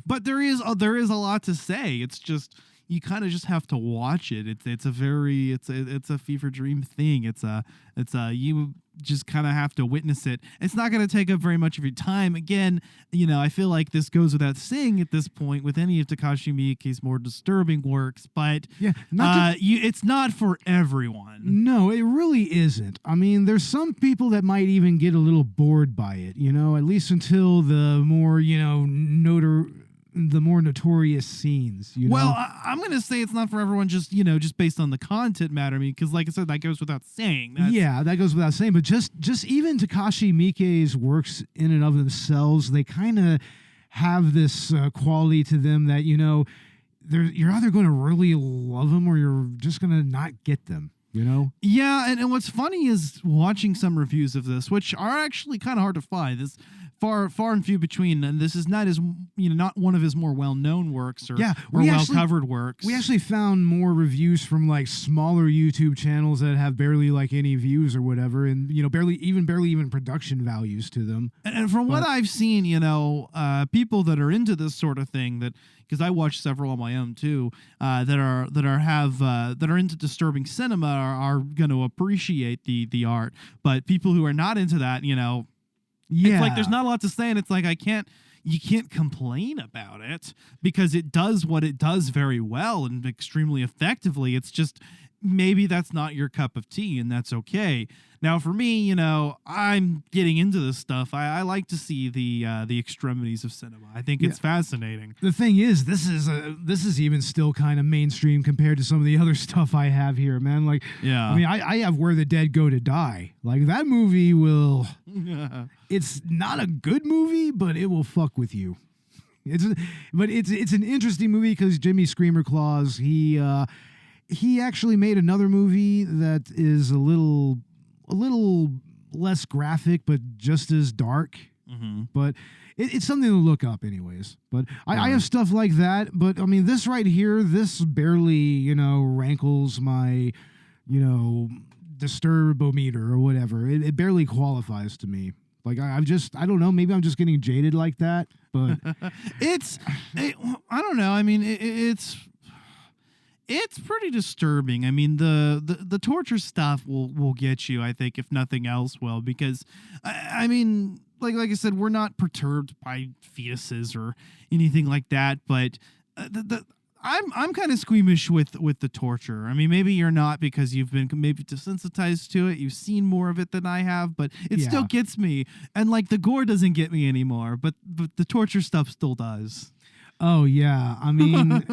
but there is a lot to say. It's just you kind of just have to watch it. It's a fever dream thing. You just kind of have to witness it. It's not going to take up very much of your time. Again, you know, I feel like this goes without saying at this point with any of Takashi Miike's more disturbing works, but it's not for everyone. No, it really isn't. I mean, there's some people that might even get a little bored by it, you know, at least until the more, you know, the more notorious scenes, you know? Well, I'm going to say it's not for everyone just based on the content matter. I mean, because like I said, that goes without saying. That goes without saying. But just even Takashi Miike's works in and of themselves, they kind of have this quality to them that, you know, you're either going to really love them or you're just going to not get them. You know? Yeah, and what's funny is watching some reviews of this, which are actually kind of hard to find. This far and few between, and this is not not one of his more well-known works or well-covered works. We actually found more reviews from like smaller YouTube channels that have barely like any views or whatever, and you know barely even production values to them. And from what I've seen, you know, people that are into this sort of thing, that because I watch several on my own too, that are into disturbing cinema are going to appreciate the art, but people who are not into that, you know. Yeah. It's like there's not a lot to say, and it's like you can't complain about it because it does what it does very well and extremely effectively. It's just maybe that's not your cup of tea, and that's okay. Now, for me, you know, I'm getting into this stuff. I like to see the extremities of cinema. I think it's fascinating. The thing is, this is even still kind of mainstream compared to some of the other stuff I have here, man. Like, Yeah. I mean, I have Where the Dead Go to Die. Like, that movie will. It's not a good movie, but it will fuck with you. It's an interesting movie because Jimmy Screamer Claus, he actually made another movie that is a little less graphic, but just as dark. Mm-hmm. But it's something to look up anyways. But I have stuff like that. But I mean, this right here, this barely, rankles my, disturbometer or whatever. It barely qualifies to me. Like, I don't know, maybe I'm just getting jaded like that, but I don't know. I mean, it's pretty disturbing. I mean, the torture stuff will get you, I think, if nothing else will, because I mean, like I said, we're not perturbed by fetuses or anything like that, but I'm kind of squeamish with the torture. I mean, maybe you're not because you've been maybe desensitized to it. You've seen more of it than I have, but it still gets me. And like the gore doesn't get me anymore, but the torture stuff still does. Oh yeah, I mean,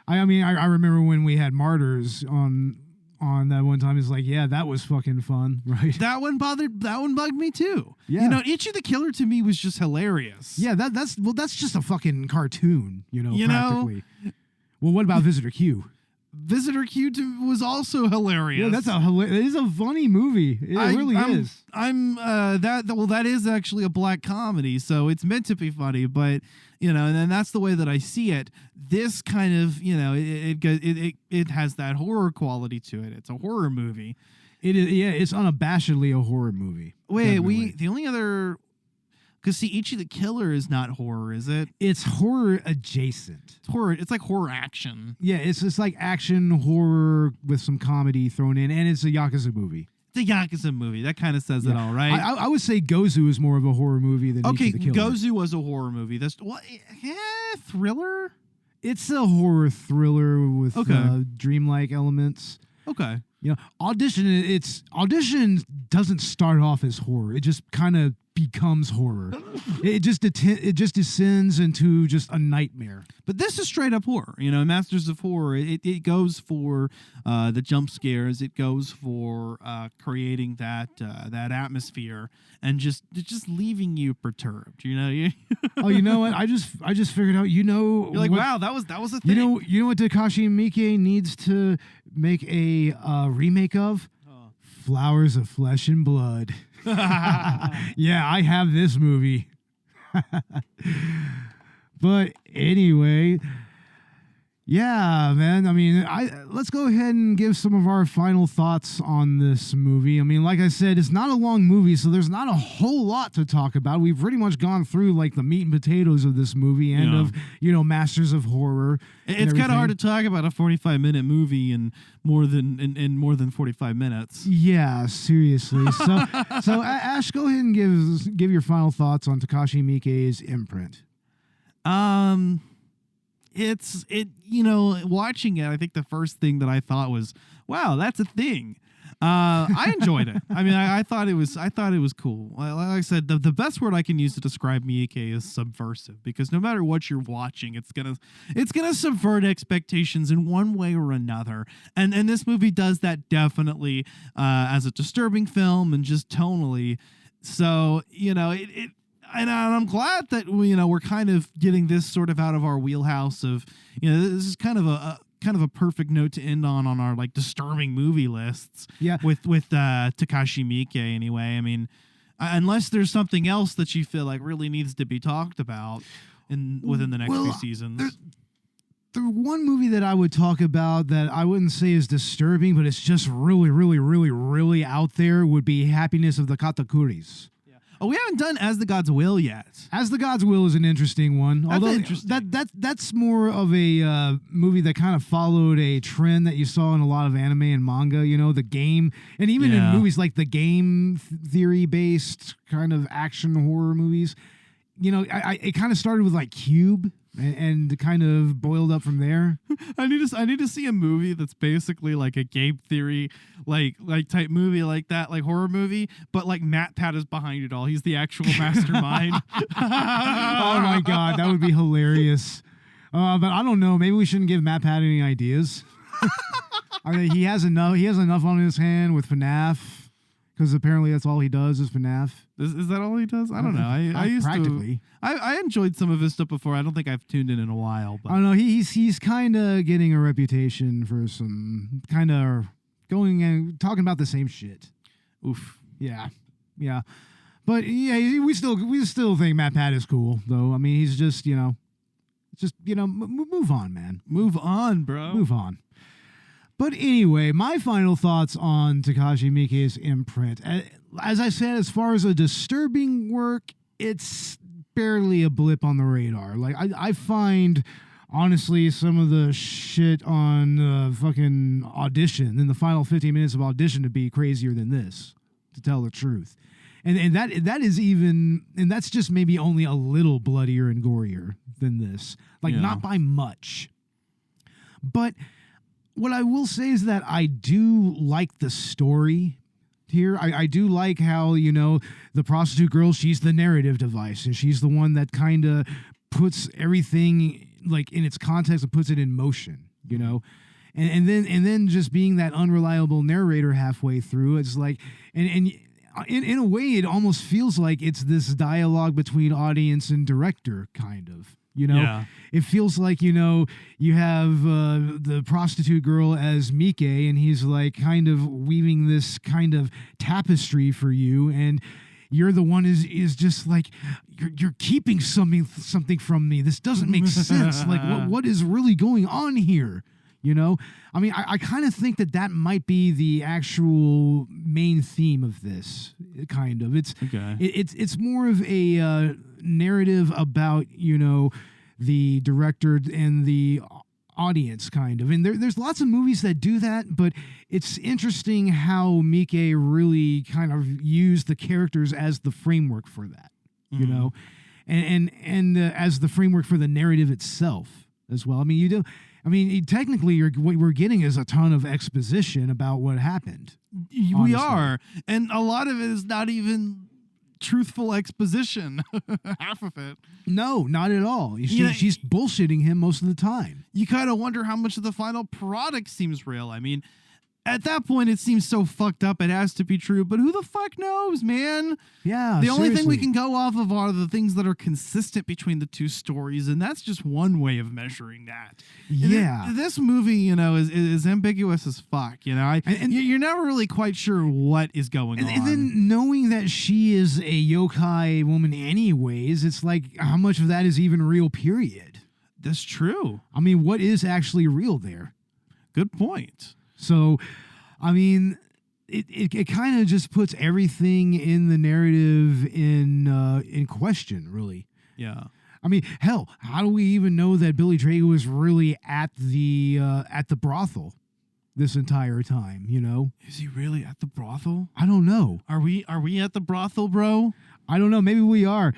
I remember when we had Martyrs on that one time. It's like, yeah, that was fucking fun, right? That one bugged me too. Yeah, Itchy the Killer to me was just hilarious. Yeah, that's just a fucking cartoon, practically. Well, what about Visitor Q? Visitor Q was also hilarious. Yeah, it is a funny movie. It really is. That is actually a black comedy, so it's meant to be funny, but and that's the way that I see it. This kind of, it has that horror quality to it. It's a horror movie. It is, yeah, it's unabashedly a horror movie. Wait, definitely. the only other, because see, Ichi the Killer is not horror, is it? It's horror adjacent. It's horror. It's like horror action. Yeah, it's like action horror with some comedy thrown in, and it's a Yakuza movie. It's a Yakuza movie. That kind of says it all, right? I would say Gozu is more of a horror movie than Ichi the Killer. Gozu was a horror movie. That's thriller. It's a horror thriller with dreamlike elements. Okay. Audition doesn't start off as horror. It just kind of becomes horror. It just descends into just a nightmare. But this is straight up horror. Masters of Horror. It goes for the jump scares. It goes for creating that atmosphere and just leaving you perturbed. Oh, you know what? I just figured out. You're like, wow, that was a thing. You know what Takashi Miike needs to make a remake of? Flowers of Flesh and Blood. Yeah, I have this movie. But anyway, yeah, man. I mean, let's go ahead and give some of our final thoughts on this movie. I mean, like I said, it's not a long movie, so there's not a whole lot to talk about. We've pretty much gone through like the meat and potatoes of this movie and of Masters of Horror. It's kind of hard to talk about a 45-minute movie in more than 45 minutes. Yeah, seriously. So Ash, go ahead and give your final thoughts on Takashi Miike's Imprint. Watching it, I think the first thing that I thought was, wow, that's a thing. I enjoyed it. I mean, I thought it was cool. Like I said, the best word I can use to describe Miike is subversive, because no matter what you're watching, it's gonna subvert expectations in one way or another. And this movie does that definitely as a disturbing film and just tonally. So, and I'm glad that we're kind of getting this sort of out of our wheelhouse of, this is kind of a perfect note to end on our like disturbing movie lists. Yeah. With Takashi Miike anyway. I mean, unless there's something else that you feel like really needs to be talked about within the next few seasons. The one movie that I would talk about that I wouldn't say is disturbing, but it's just really, really, really, really out there would be Happiness of the Katakuris. Oh, we haven't done As the Gods Will yet. As the Gods Will is an interesting one. That's interesting. That's more of a movie that kind of followed a trend that you saw in a lot of anime and manga, the game, and even in movies like the game theory-based kind of action horror movies. It kind of started with like Cube and kind of boiled up from there. I need to see a movie that's basically like a game theory, like type movie like that, like horror movie, but like Matt Pat is behind it all. He's the actual mastermind. Oh my God, that would be hilarious. But I don't know. Maybe we shouldn't give Matt Pat any ideas. I mean, he has enough on his hand with FNAF, because apparently that's all he does is FNAF. Is that all he does? I don't know. I used practically. to. I enjoyed some of his stuff before. I don't think I've tuned in a while. But I don't know. He's kind of getting a reputation for some kind of going and talking about the same shit. Oof. Yeah. But yeah, we still think Matt Pat is cool, though. I mean, he's just move on, man. Move on, bro. Move on. But anyway, my final thoughts on Takashi Miike's Imprint. As I said, as far as a disturbing work, it's barely a blip on the radar. Like, I find, honestly, some of the shit on fucking Audition, in the final 15 minutes of Audition, to be crazier than this, to tell the truth. And that is even, and that's just maybe only a little bloodier and gorier than this. Like, not by much. But what I will say is that I do like the story here. I do like how, the prostitute girl, she's the narrative device, and she's the one that kind of puts everything like in its context and puts it in motion, and then just being that unreliable narrator halfway through. It's like, and in a way, it almost feels like it's this dialogue between audience and director, kind of. It feels like, you have the prostitute girl as Miike, and he's like kind of weaving this kind of tapestry for you, and you're the one is just like, you're keeping something from me. This doesn't make sense. Like, what is really going on here? I mean, I kind of think that might be the actual main theme of this. Kind of, it's more of a narrative about the director and the audience, kind of. And there's lots of movies that do that, but it's interesting how Miike really kind of used the characters as the framework for that, and as the framework for the narrative itself as well. I mean, technically, what we're getting is a ton of exposition about what happened. We are, and a lot of it is not even truthful exposition. Half of it. No, not at all. She's bullshitting him most of the time. You kind of wonder how much of the final product seems real. I mean, at that point, it seems so fucked up it has to be true, but who the fuck knows, man? Yeah, the only thing we can go off of are the things that are consistent between the two stories, and that's just one way of measuring that. Yeah. This movie, is ambiguous as fuck, you're never really quite sure what is going on. And then knowing that she is a yokai woman anyways, it's like, how much of that is even real, period? That's true. I mean, what is actually real there? Good point. So, I mean, it kind of just puts everything in the narrative in question, really. Yeah. I mean, hell, how do we even know that Billy Drago was really at the brothel this entire time? Is he really at the brothel? I don't know. Are we at the brothel, bro? I don't know. Maybe we are.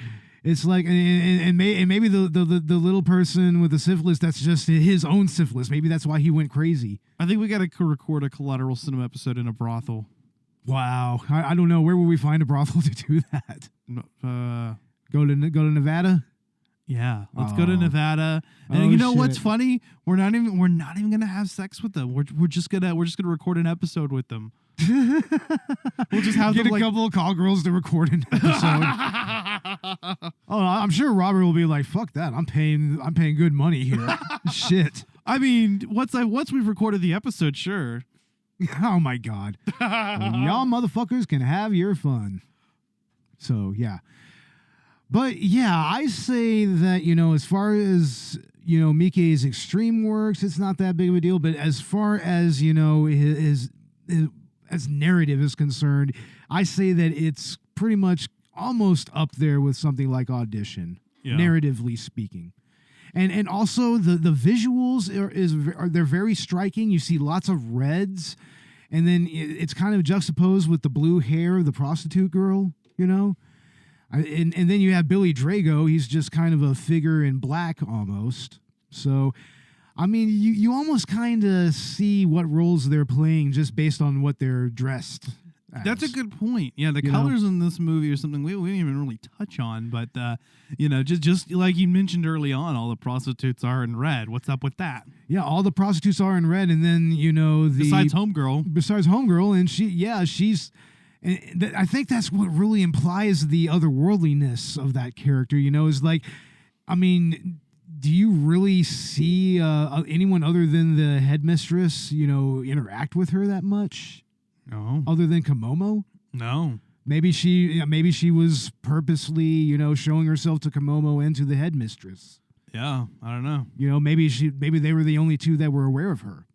It's like, and maybe the little person with the syphilis, that's just his own syphilis. Maybe that's why he went crazy. I think we got to record a Collateral Cinema episode in a brothel. Wow. I don't know. Where would we find a brothel to do that? Go to Nevada? Yeah, let's go to Nevada. And what's funny? We're not even gonna have sex with them. We're just gonna record an episode with them. We'll just have get them, a couple of call girls to record an episode. I'm sure Robert will be like, "Fuck that! I'm paying good money here." Shit. I mean, once we've recorded the episode, sure. Oh my God, y'all motherfuckers can have your fun. So yeah. But yeah, I say that, as far as, Miike's extreme works, it's not that big of a deal. But as far as, his as narrative is concerned, I say that it's pretty much almost up there with something like Audition, narratively speaking. And also the visuals they're very striking. You see lots of reds, and then it's kind of juxtaposed with the blue hair of the prostitute girl, And then you have Billy Drago. He's just kind of a figure in black almost. So, I mean, you almost kind of see what roles they're playing just based on what they're dressed as. That's a good point. Yeah, the colors in this movie are something we didn't even really touch on, but just like you mentioned early on, all the prostitutes are in red. What's up with that? Yeah, all the prostitutes are in red, and then besides Homegirl, and she's. And I think that's what really implies the otherworldliness of that character. Is like, I mean, do you really see anyone other than the headmistress, interact with her that much? No. Other than Komomo? No. Maybe she was purposely, showing herself to Komomo and to the headmistress. Yeah, I don't know. Maybe they were the only two that were aware of her.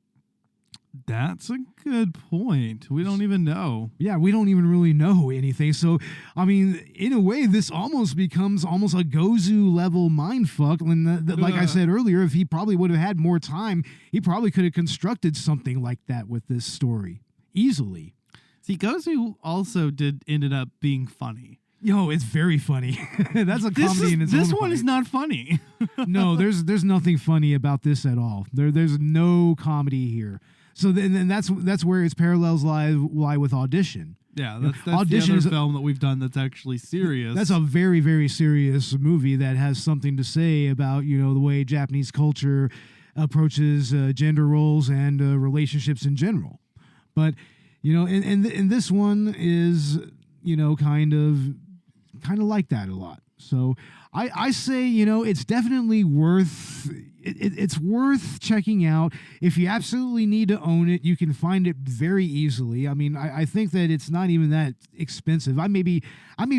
That's a good point. We don't even know. Yeah, we don't even really know anything. So, I mean, in a way, this almost becomes a Gozu level mindfuck. Like I said earlier, if he probably would have had more time, he probably could have constructed something like that with this story easily. See, Gozu also ended up being funny. Yo, it's very funny. That's a comedy in its own This one right. is not funny. No, there's nothing funny about this at all. There's no comedy here. So then that's where its parallels lie with Audition. Yeah, that's Audition the is other film that we've done that's actually serious. That's a very, very serious movie that has something to say about, the way Japanese culture approaches gender roles and relationships in general. But, and this one is, kind of like that a lot. So I say, it's definitely worth it's worth checking out. If you absolutely need to own it, you can find it very easily. I mean, I think that it's not even that expensive. I maybe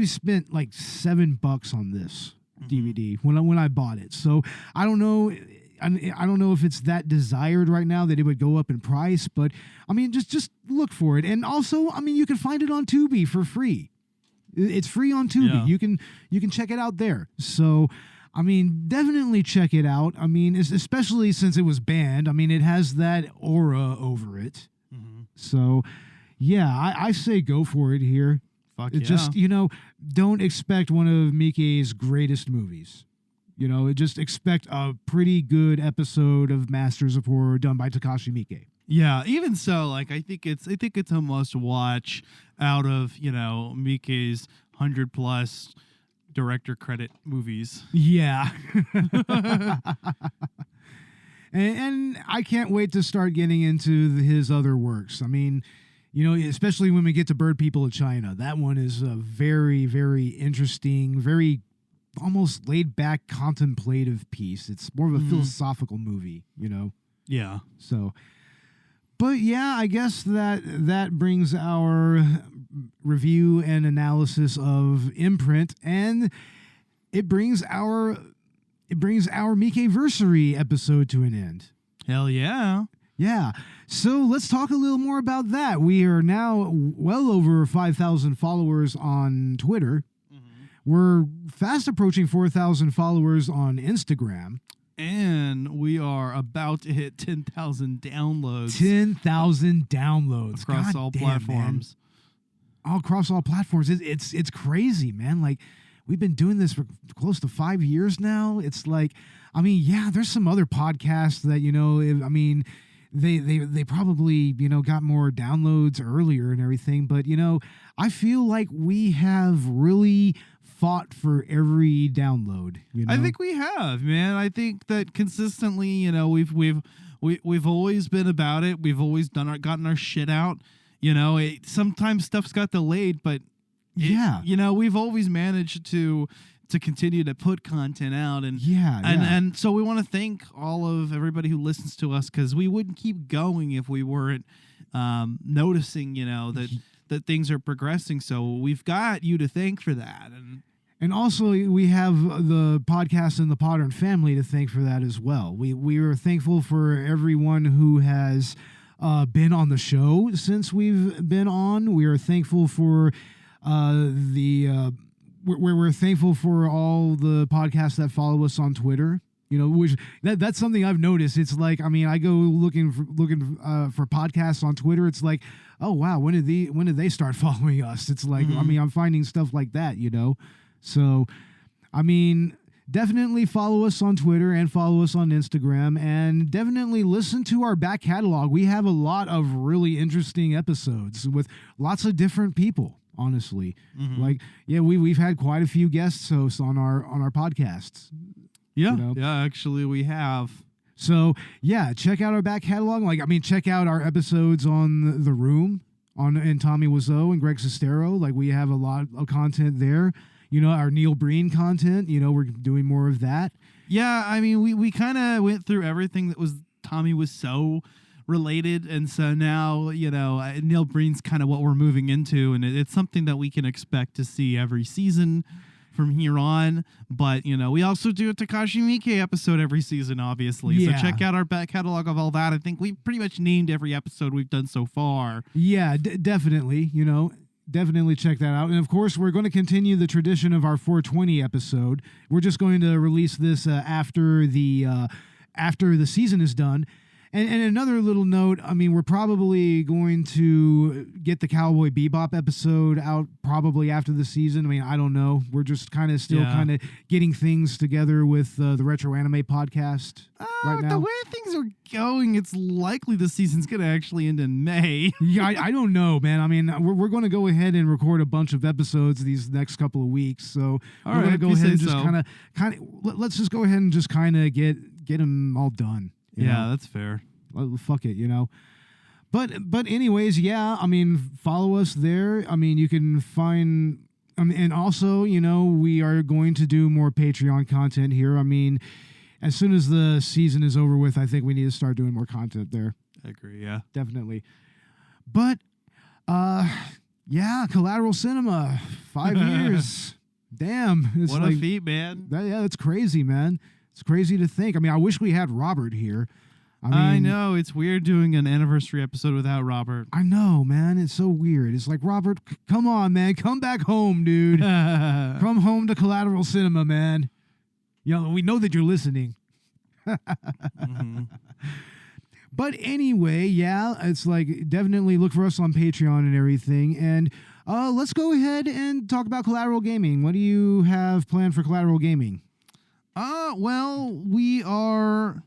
spent like $7 on this DVD when I bought it. So I don't know. I don't know if it's that desired right now that it would go up in price, but I mean, just look for it. And also, I mean, you can find it on Tubi for free. It's free on Tubi. Yeah. You can check it out there. So, I mean, definitely check it out. I mean, especially since it was banned. I mean, it has that aura over it. Mm-hmm. So, yeah, I say go for it here. Fuck it yeah. Just, don't expect one of Miike's greatest movies. Just expect a pretty good episode of Masters of Horror done by Takashi Miike. Yeah, even so, like I think it's a must watch out of, Miike's 100+ director credit movies. Yeah. and I can't wait to start getting into his other works. I mean, especially when we get to Bird People of China. That one is a very, very interesting, very almost laid back contemplative piece. It's more of a philosophical movie, Yeah. So, but yeah, I guess that brings our review and analysis of Imprint, and it brings our Miike-versary episode to an end. Hell yeah. Yeah. So let's talk a little more about that. We are now well over 5,000 followers on Twitter. We're fast approaching 4,000 followers on Instagram. And we are about to hit 10,000 downloads. 10,000 downloads. Across all platforms. Man. All across all platforms. It's crazy, man. Like, we've been doing this for close to 5 years now. It's like, I mean, yeah, there's some other podcasts that, they probably, got more downloads earlier and everything. But, I feel like we have really fought for every download. I think we have, man. I think that consistently, we've always been about it. We've always gotten our shit out. Sometimes stuff's got delayed, but we've always managed to continue to put content out, and so we want to thank all of everybody who listens to us, because we wouldn't keep going if we weren't noticing, that things are progressing. So we've got you to thank for that, and also we have the podcast and the Podern family to thank for that as well. We are thankful for everyone who has been on the show since we've been on. We are thankful for we're thankful for all the podcasts that follow us on Twitter. Which that's something I've noticed. It's like, I mean, I go looking for podcasts on Twitter. It's like, oh wow, when did they start following us? It's like, I mean, I'm finding stuff like that. So, I mean, definitely follow us on Twitter and follow us on Instagram, and definitely listen to our back catalog. We have a lot of really interesting episodes with lots of different people, honestly. Mhm. Like, yeah, we've had quite a few guest hosts on our podcasts. Yeah, You know? yeah, actually we have. So, yeah, check out our back catalog. Like, I mean, check out our episodes on The Room and Tommy Wiseau and Greg Sestero. Like, we have a lot of content there. You know, our Neil Breen content, you know, we're doing more of that. Yeah, I mean, we kind of went through everything that was Tommy was so related, and so now, you know, Neil Breen's kind of what we're moving into, and it's something that we can expect to see every season from here on. But, you know, we also do a Takashi Miike episode every season, obviously. Yeah. So check out our back catalog of all that. I think we pretty much named every episode we've done so far. Yeah, definitely, you know. Definitely check that out. And of course, we're going to continue the tradition of our 420 episode. We're just going to release this after the season is done. And another little note, I mean, we're probably going to get the Cowboy Bebop episode out probably after the season. I mean, I don't know. We're just kind of still kind of getting things together with the Retro Anime podcast right now. The way things are going, it's likely the season's going to actually end in May. Yeah, I don't know, man. I mean, we're going to go ahead and record a bunch of episodes these next couple of weeks. So All we're going right, to go if you ahead and say just so. let's just go ahead and just kind of get them all done. you Yeah, know? that's fair. Well, fuck it, you know. But anyways, yeah, I mean, follow us there. I mean, you can find, and also, you know, we are going to do more Patreon content here. I mean, as soon as the season is over with, I think we need to start doing more content there. I agree, yeah. Definitely. But, yeah, Collateral Cinema, 5 years. Damn. It's What like, a feat, man. yeah, it's crazy, man. It's crazy to think. I mean, I wish we had Robert here. I know. It's weird doing an anniversary episode without Robert. I know, man. It's so weird. It's like, Robert, come on, man. Come back home, dude. Come home to Collateral Cinema, man. You know, we know that you're listening. Mhm. But anyway, yeah, it's like, definitely look for us on Patreon and everything. And let's go ahead and talk about Collateral Gaming. What do you have planned for Collateral Gaming? Well, we are...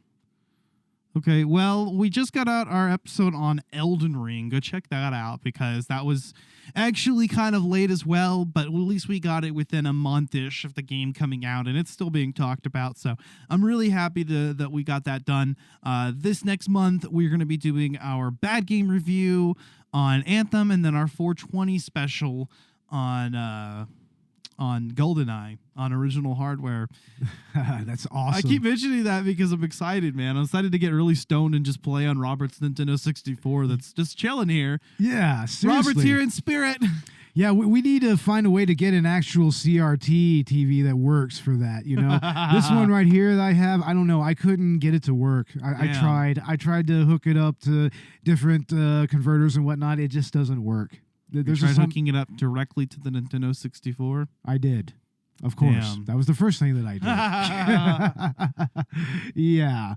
Okay, well, we just got out our episode on Elden Ring. Go check that out, because that was actually kind of late as well, but at least we got it within a month-ish of the game coming out, and it's still being talked about, so I'm really happy that we got that done. This next month, we're going to be doing our bad game review on Anthem, and then our 420 special on GoldenEye, on original hardware. That's awesome. I keep mentioning that because I'm excited, man. I'm excited to get really stoned and just play on Robert's Nintendo 64 that's just chilling here. Yeah, seriously. Robert's here in spirit. Yeah, we need to find a way to get an actual CRT TV that works for that, you know? This one right here that I have, I don't know. I couldn't get it to work. I tried to hook it up to different converters and whatnot. It just doesn't work. There's tried hooking it up directly to the Nintendo 64? I did. Of course. Damn. That was the first thing that I did. Yeah.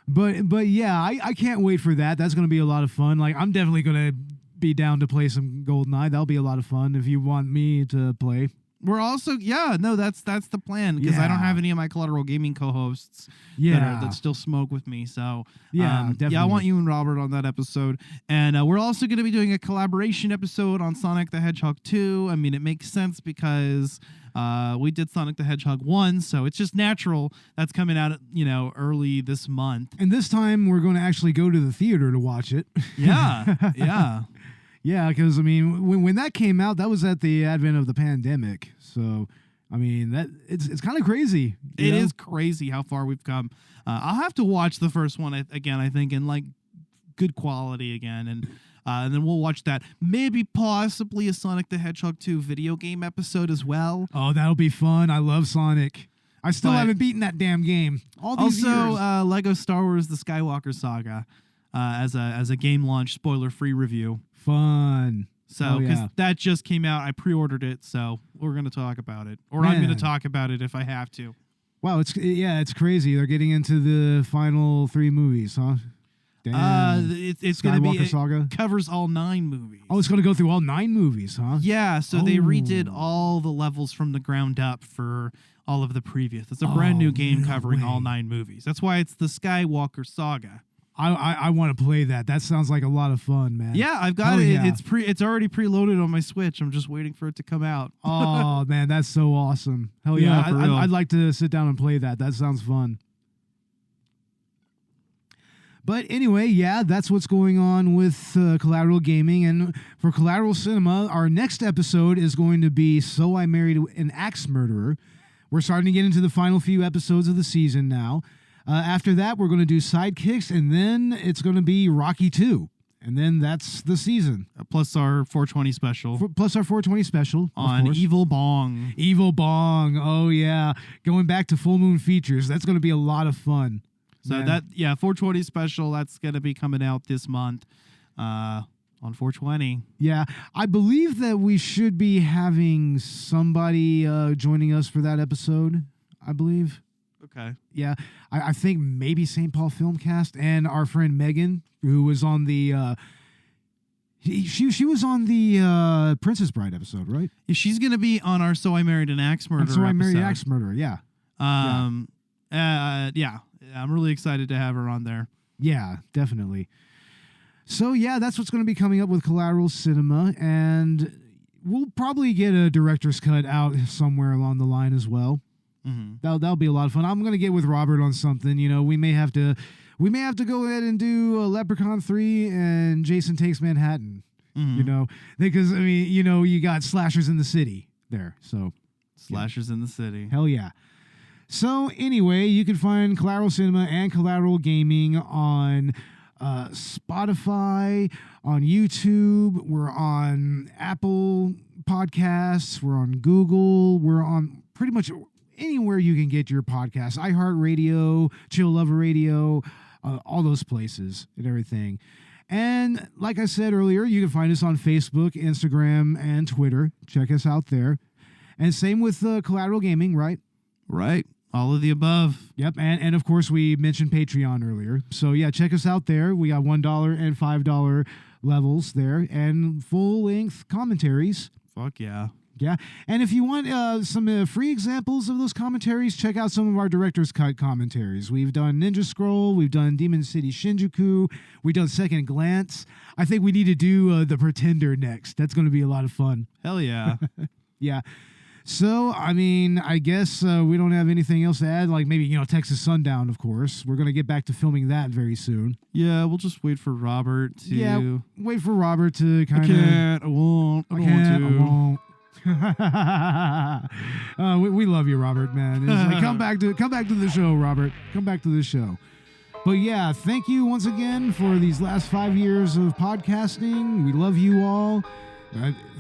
But yeah, I can't wait for that. That's going to be a lot of fun. Like, I'm definitely going to be down to play some GoldenEye. That'll be a lot of fun if you want me to play. We're also, that's the plan, because I don't have any of my Collateral Gaming co-hosts that still smoke with me. So, definitely. I want you and Robert on that episode. And we're also going to be doing a collaboration episode on Sonic the Hedgehog 2. I mean, it makes sense because we did Sonic the Hedgehog 1, so it's just natural that's coming out, early this month. And this time we're going to actually go to the theater to watch it. Yeah. Yeah, because, I mean, when that came out, that was at the advent of the pandemic. So, I mean, it's kind of crazy. It is crazy how far we've come. I'll have to watch the first one again, I think, in, like, good quality again. And then we'll watch that. Maybe possibly a Sonic the Hedgehog 2 video game episode as well. Oh, that'll be fun. I love Sonic. I still haven't beaten that damn game. All these years. Lego Star Wars The Skywalker Saga as a game launch spoiler-free review. Fun. So, because that just came out, I pre-ordered it, so we're going to talk about it. Or I'm going to talk about it if I have to. Wow, it's crazy. They're getting into the final 3 movies, huh? Damn. It's going to be Skywalker Saga? Covers all 9 movies. Oh, it's going to go through all 9 movies, huh? Yeah, so they redid Oh. all the levels from the ground up for all of the previous. It's a brand new game no covering all way. 9 movies. That's why it's the Skywalker Saga. I want to play that. That sounds like a lot of fun, man. Yeah, I've got Hell it. yeah. It's already preloaded on my Switch. I'm just waiting for it to come out. Oh, man, that's so awesome. Hell yeah. Yeah, for real. I'd like to sit down and play that. That sounds fun. But anyway, yeah, that's what's going on with Collateral Gaming. And for Collateral Cinema, our next episode is going to be So I Married an Axe Murderer. We're starting to get into the final few episodes of the season now. After that, we're going to do Sidekicks, and then it's going to be Rocky 2. And then that's the season. Plus our 420 special Plus our 420 special. of on course. Evil Bong. Evil Bong. Oh, yeah. Going back to Full Moon Features. That's going to be a lot of fun. So Man. 420 special, that's going to be coming out this month on 420. Yeah, I believe that we should be having somebody joining us for that episode, I believe. Okay. Yeah, I think maybe St. Paul Filmcast and our friend Megan, who was on the... she was on the Princess Bride episode, right? Yeah, she's going to be on our So I Married an Axe Murderer So I Married an episode. Axe Murderer, yeah. Yeah, I'm really excited to have her on there. Yeah, definitely. So, yeah, that's what's going to be coming up with Collateral Cinema, and we'll probably get a director's cut out somewhere along the line as well. Mm-hmm. That'll be a lot of fun. I'm going to get with Robert on something. You know, we may have to go ahead and do Leprechaun 3 and Jason Takes Manhattan. Mm-hmm. You know, because I mean, you know, you got slashers in the city there. So, Slashers in the City. hell yeah. So anyway, you can find Collateral Cinema and Collateral Gaming on Spotify, on YouTube. We're on Apple Podcasts. We're on Google. We're on pretty much anywhere you can get your podcasts. iHeartRadio, Chill Lover Radio, all those places and everything. And like I said earlier, you can find us on Facebook, Instagram, and Twitter. Check us out there. And same with Collateral Gaming, right? Right. All of the above. Yep, and of course we mentioned Patreon earlier. So yeah, check us out there. We got $1 and $5 levels there, and full-length commentaries. Fuck yeah. Yeah, and if you want some free examples of those commentaries, check out some of our Director's Cut commentaries. We've done Ninja Scroll, we've done Demon City Shinjuku, we've done Second Glance. I think we need to do The Pretender next. That's going to be a lot of fun. Hell yeah. Yeah. So, I mean, I guess we don't have anything else to add. Like maybe, you know, Texas Sundown, of course. We're going to get back to filming that very soon. Yeah, we'll just wait for Robert to... Yeah, wait for Robert to kind I of... can't. I won't. I don't want to. We love you, Robert, man. It's like, come back to the show, Robert. Come back to the show. But yeah, thank you once again for these last 5 years of podcasting. We love you all.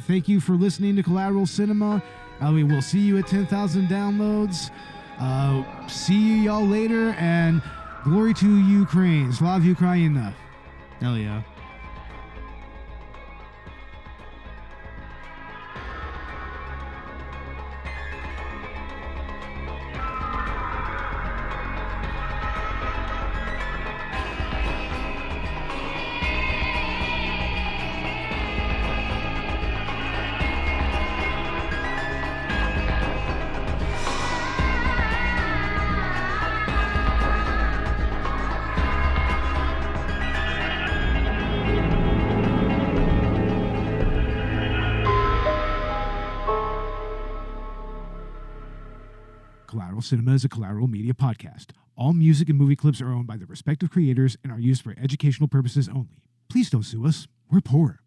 Thank you for listening to Collateral Cinema. We'll see you at 10,000 downloads. See y'all later, and glory to Ukraine. Slav Ukraina. Hell yeah. Collateral Cinema is a Collateral Media podcast. All music and movie clips are owned by their respective creators and are used for educational purposes only. Please don't sue us. We're poor.